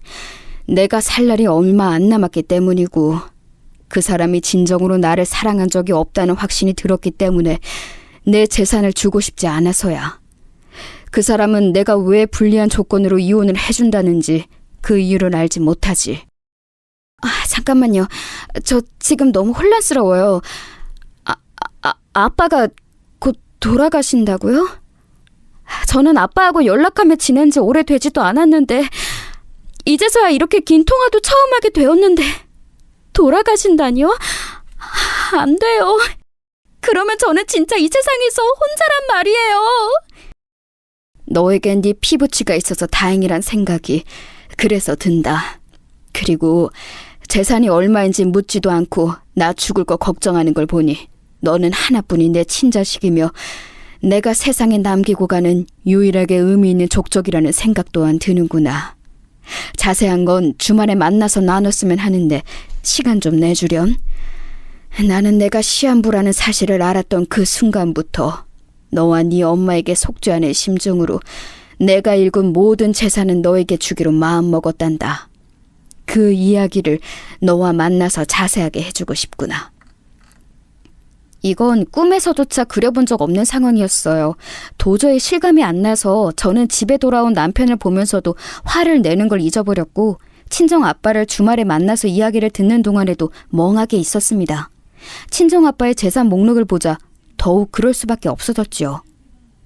내가 살 날이 얼마 안 남았기 때문이고 그 사람이 진정으로 나를 사랑한 적이 없다는 확신이 들었기 때문에 내 재산을 주고 싶지 않아서야. 그 사람은 내가 왜 불리한 조건으로 이혼을 해준다는지 그 이유를 알지 못하지. 잠깐만요. 저 지금 너무 혼란스러워요. 아빠가 곧 돌아가신다고요? 저는 아빠하고 연락하며 지낸 지 오래되지도 않았는데 이제서야 이렇게 긴 통화도 처음 하게 되었는데 돌아가신다니요? 안 돼요. 그러면 저는 진짜 이 세상에서 혼자란 말이에요. 너에겐 네 피부치가 있어서 다행이란 생각이 그래서 든다. 그리고 재산이 얼마인지 묻지도 않고 나 죽을 거 걱정하는 걸 보니 너는 하나뿐인 내 친자식이며 내가 세상에 남기고 가는 유일하게 의미 있는 족적이라는 생각 또한 드는구나. 자세한 건 주말에 만나서 나눴으면 하는데 시간 좀 내주렴. 나는 내가 시한부라는 사실을 알았던 그 순간부터 너와 네 엄마에게 속죄하는 심정으로 내가 읽은 모든 재산은 너에게 주기로 마음먹었단다. 그 이야기를 너와 만나서 자세하게 해주고 싶구나. 이건 꿈에서조차 그려본 적 없는 상황이었어요. 도저히 실감이 안 나서 저는 집에 돌아온 남편을 보면서도 화를 내는 걸 잊어버렸고 친정 아빠를 주말에 만나서 이야기를 듣는 동안에도 멍하게 있었습니다. 친정 아빠의 재산 목록을 보자 더욱 그럴 수밖에 없어졌지요.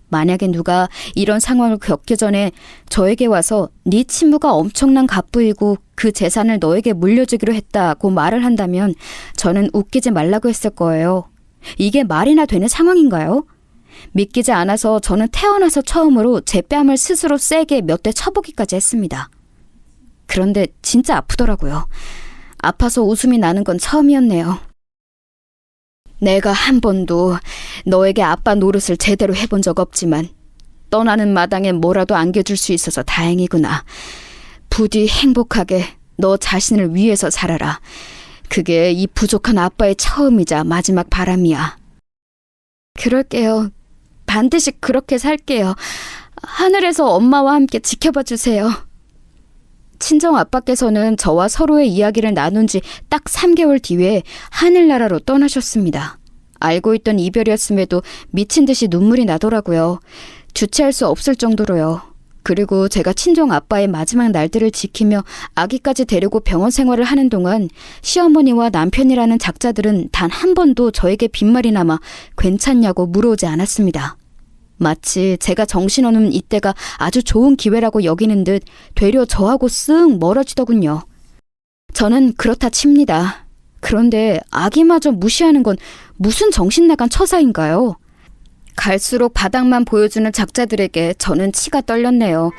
만약에 누가 이런 상황을 겪기 전에 저에게 와서 네 친부가 엄청난 갑부이고 그 재산을 너에게 물려주기로 했다고 말을 한다면 저는 웃기지 말라고 했을 거예요. 이게 말이나 되는 상황인가요? 믿기지 않아서 저는 태어나서 처음으로 제 뺨을 스스로 세게 몇 대 쳐보기까지 했습니다. 그런데 진짜 아프더라고요. 아파서 웃음이 나는 건 처음이었네요. 내가 한 번도 너에게 아빠 노릇을 제대로 해본 적 없지만 떠나는 마당에 뭐라도 안겨줄 수 있어서 다행이구나. 부디 행복하게 너 자신을 위해서 살아라. 그게 이 부족한 아빠의 처음이자 마지막 바람이야. 그럴게요. 반드시 그렇게 살게요. 하늘에서 엄마와 함께 지켜봐 주세요. 친정 아빠께서는 저와 서로의 이야기를 나눈 지 딱 3개월 뒤에 하늘나라로 떠나셨습니다. 알고 있던 이별이었음에도 미친 듯이 눈물이 나더라고요. 주체할 수 없을 정도로요. 그리고 제가 친정 아빠의 마지막 날들을 지키며 아기까지 데리고 병원 생활을 하는 동안 시어머니와 남편이라는 작자들은 단 한 번도 저에게 빈말이 남아 괜찮냐고 물어오지 않았습니다. 마치 제가 정신없는 이때가 아주 좋은 기회라고 여기는 듯 되려 저하고 쓱 멀어지더군요. 저는 그렇다 칩니다. 그런데 아기마저 무시하는 건 무슨 정신 나간 처사인가요? 갈수록 바닥만 보여주는 작자들에게 저는 치가 떨렸네요.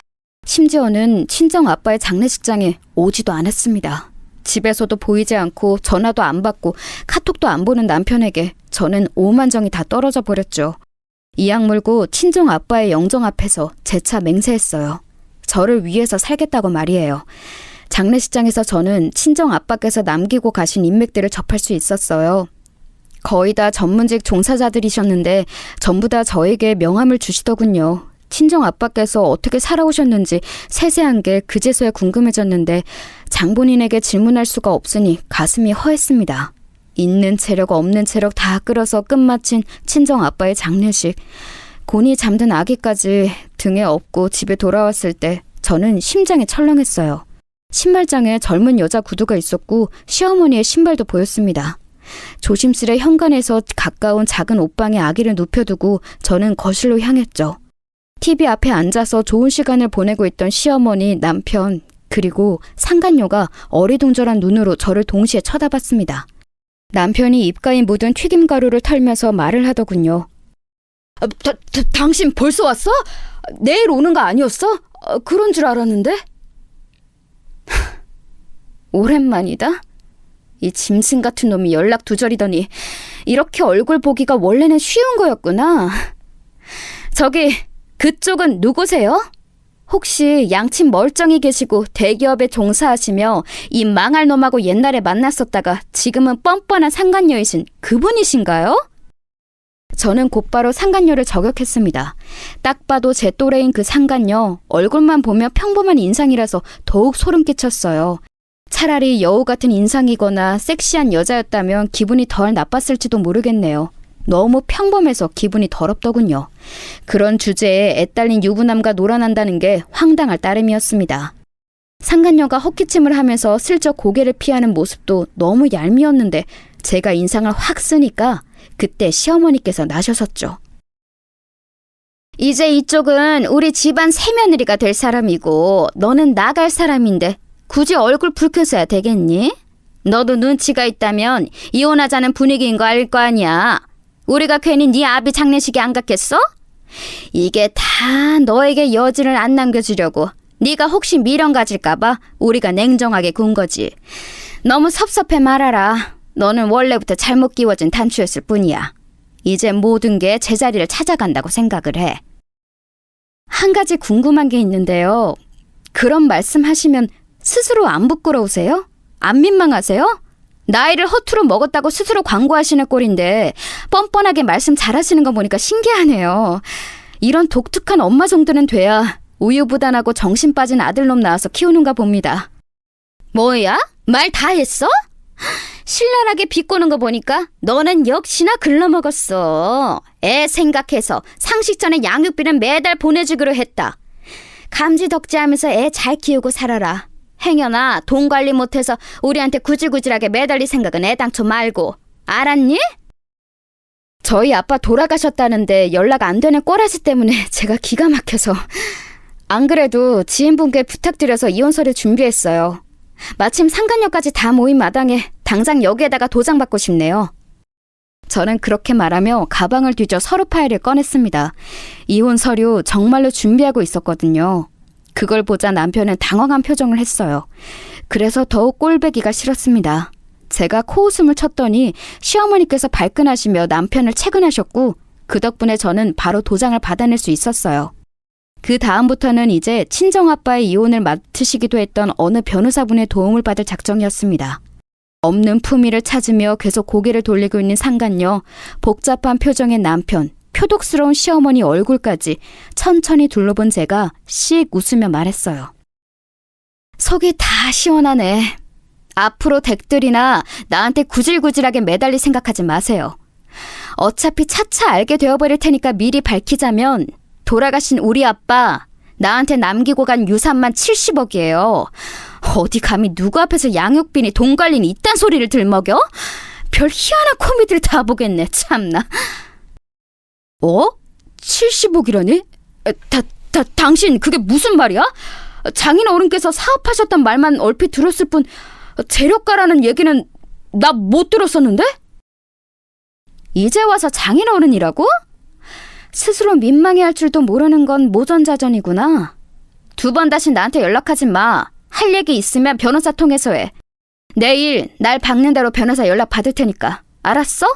심지어는 친정 아빠의 장례식장에 오지도 않았습니다. 집에서도 보이지 않고 전화도 안 받고 카톡도 안 보는 남편에게 저는 오만정이 다 떨어져 버렸죠. 이악 물고 친정 아빠의 영정 앞에서 재차 맹세했어요. 저를 위해서 살겠다고 말이에요. 장례식장에서 저는 친정 아빠께서 남기고 가신 인맥들을 접할 수 있었어요. 거의 다 전문직 종사자들이셨는데 전부 다 저에게 명함을 주시더군요. 친정 아빠께서 어떻게 살아오셨는지 세세한 게 그제서야 궁금해졌는데 장본인에게 질문할 수가 없으니 가슴이 허했습니다. 있는 체력 없는 체력 다 끌어서 끝마친 친정 아빠의 장례식. 곤히 잠든 아기까지 등에 업고 집에 돌아왔을 때 저는 심장이 철렁했어요. 신발장에 젊은 여자 구두가 있었고 시어머니의 신발도 보였습니다. 조심스레 현관에서 가까운 작은 옷방에 아기를 눕혀두고 저는 거실로 향했죠. TV 앞에 앉아서 좋은 시간을 보내고 있던 시어머니, 남편, 그리고 상간녀가 어리둥절한 눈으로 저를 동시에 쳐다봤습니다. 남편이 입가에 묻은 튀김가루를 털면서 말을 하더군요. 당신 벌써 왔어? 내일 오는 거 아니었어? 그런 줄 알았는데? 오랜만이다. 이 짐승 같은 놈이 연락 두절이더니 이렇게 얼굴 보기가 원래는 쉬운 거였구나. 저기 그쪽은 누구세요? 혹시 양친 멀쩡히 계시고 대기업에 종사하시며 이 망할 놈하고 옛날에 만났었다가 지금은 뻔뻔한 상간녀이신 그분이신가요? 저는 곧바로 상간녀를 저격했습니다. 딱 봐도 제 또래인 그 상간녀, 얼굴만 보면 평범한 인상이라서 더욱 소름 끼쳤어요. 차라리 여우 같은 인상이거나 섹시한 여자였다면 기분이 덜 나빴을지도 모르겠네요. 너무 평범해서 기분이 더럽더군요. 그런 주제에 애딸린 유부남과 놀아난다는 게 황당할 따름이었습니다. 상간녀가 헛기침을 하면서 슬쩍 고개를 피하는 모습도 너무 얄미웠는데 제가 인상을 확 쓰니까 그때 시어머니께서 나셔섰죠. 이제 이쪽은 우리 집안 새며느리가 될 사람이고 너는 나갈 사람인데 굳이 얼굴 붉혀서야 되겠니? 너도 눈치가 있다면 이혼하자는 분위기인 거 알 거 아니야. 우리가 괜히 네 아비 장례식에 안 갔겠어? 이게 다 너에게 여지를 안 남겨주려고 네가 혹시 미련 가질까 봐 우리가 냉정하게 군 거지. 너무 섭섭해 말아라. 너는 원래부터 잘못 끼워진 단추였을 뿐이야. 이제 모든 게 제자리를 찾아간다고 생각을 해. 한 가지 궁금한 게 있는데요. 그런 말씀하시면 스스로 안 부끄러우세요? 안 민망하세요? 나이를 허투루 먹었다고 스스로 광고하시는 꼴인데 뻔뻔하게 말씀 잘하시는 거 보니까 신기하네요. 이런 독특한 엄마 정도는 돼야 우유부단하고 정신 빠진 아들놈 낳아서 키우는가 봅니다. 뭐야? 말 다 했어? 신랄하게 비꼬는 거 보니까 너는 역시나 글러먹었어. 애 생각해서 상식 전에 양육비는 매달 보내주기로 했다. 감지덕지하면서 애 잘 키우고 살아라. 행여나 돈 관리 못해서 우리한테 구질구질하게 매달릴 생각은 애당초 말고. 알았니? 저희 아빠 돌아가셨다는데 연락 안 되는 꼬라지 때문에 제가 기가 막혀서. 안 그래도 지인분께 부탁드려서 이혼서를 준비했어요. 마침 상간녀까지 다 모인 마당에 당장 여기에다가 도장받고 싶네요. 저는 그렇게 말하며 가방을 뒤져 서류 파일을 꺼냈습니다. 이혼 서류 정말로 준비하고 있었거든요. 그걸 보자 남편은 당황한 표정을 했어요. 그래서 더욱 꼴배기가 싫었습니다. 제가 코웃음을 쳤더니 시어머니께서 발끈하시며 남편을 채근하셨고 그 덕분에 저는 바로 도장을 받아낼 수 있었어요. 그 다음부터는 이제 친정아빠의 이혼을 맡으시기도 했던 어느 변호사분의 도움을 받을 작정이었습니다. 없는 품위를 찾으며 계속 고개를 돌리고 있는 상간녀, 복잡한 표정의 남편, 표독스러운 시어머니 얼굴까지 천천히 둘러본 제가 씩 웃으며 말했어요. 속이 다 시원하네. 앞으로 댁들이나 나한테 구질구질하게 매달릴 생각하지 마세요. 어차피 차차 알게 되어버릴 테니까 미리 밝히자면 돌아가신 우리 아빠 나한테 남기고 간 유산만 70억이에요. 어디 감히 누구 앞에서 양육비니 돈 관리니 이딴 소리를 들먹여? 별 희한한 코미디를 다 보겠네, 참나. 70억이라니? 당신 그게 무슨 말이야? 장인 어른께서 사업하셨단 말만 얼핏 들었을 뿐 재력가라는 얘기는 나 못 들었었는데? 이제 와서 장인 어른이라고? 스스로 민망해할 줄도 모르는 건 모전자전이구나. 2번 다시 나한테 연락하지 마. 할 얘기 있으면 변호사 통해서 해. 내일 날 박는 대로 변호사 연락 받을 테니까. 알았어?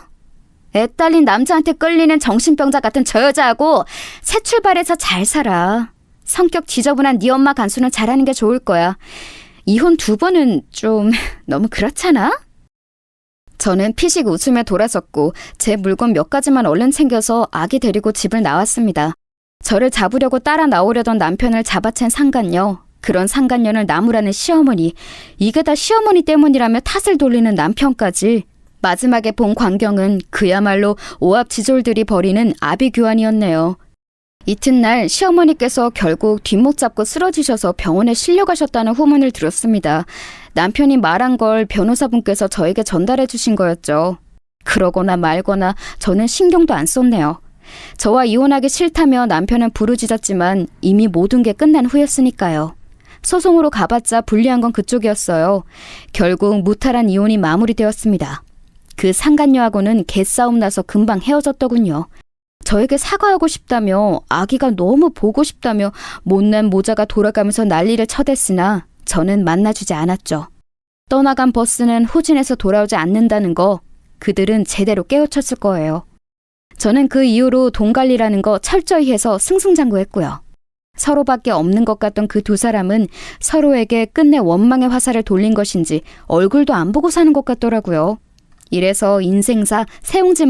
애 딸린 남자한테 끌리는 정신병자 같은 저 여자하고 새 출발해서 잘 살아. 성격 지저분한 네 엄마 간수는 잘하는 게 좋을 거야. 이혼 2번은 좀 너무 그렇잖아? 저는 피식 웃으며 돌아섰고 제 물건 몇 가지만 얼른 챙겨서 아기 데리고 집을 나왔습니다. 저를 잡으려고 따라 나오려던 남편을 잡아챈 상간녀, 그런 상간녀를 나무라는 시어머니, 이게 다 시어머니 때문이라며 탓을 돌리는 남편까지. 마지막에 본 광경은 그야말로 오합지졸들이 벌이는 아비규환이었네요. 이튿날 시어머니께서 결국 뒷목 잡고 쓰러지셔서 병원에 실려가셨다는 후문을 들었습니다. 남편이 말한 걸 변호사분께서 저에게 전달해 주신 거였죠. 그러거나 말거나 저는 신경도 안 썼네요. 저와 이혼하기 싫다며 남편은 부르짖었지만 이미 모든 게 끝난 후였으니까요. 소송으로 가봤자 불리한 건 그쪽이었어요. 결국 무탈한 이혼이 마무리되었습니다. 그 상간녀하고는 개싸움 나서 금방 헤어졌더군요. 저에게 사과하고 싶다며 아기가 너무 보고 싶다며 못난 모자가 돌아가면서 난리를 쳐댔으나 저는 만나주지 않았죠. 떠나간 버스는 후진해서 돌아오지 않는다는 거 그들은 제대로 깨우쳤을 거예요. 저는 그 이후로 돈 관리라는 거 철저히 해서 승승장구했고요. 서로밖에 없는 것 같던 그 2사람은 서로에게 끝내 원망의 화살을 돌린 것인지 얼굴도 안 보고 사는 것 같더라고요. 이래서 인생사 세웅지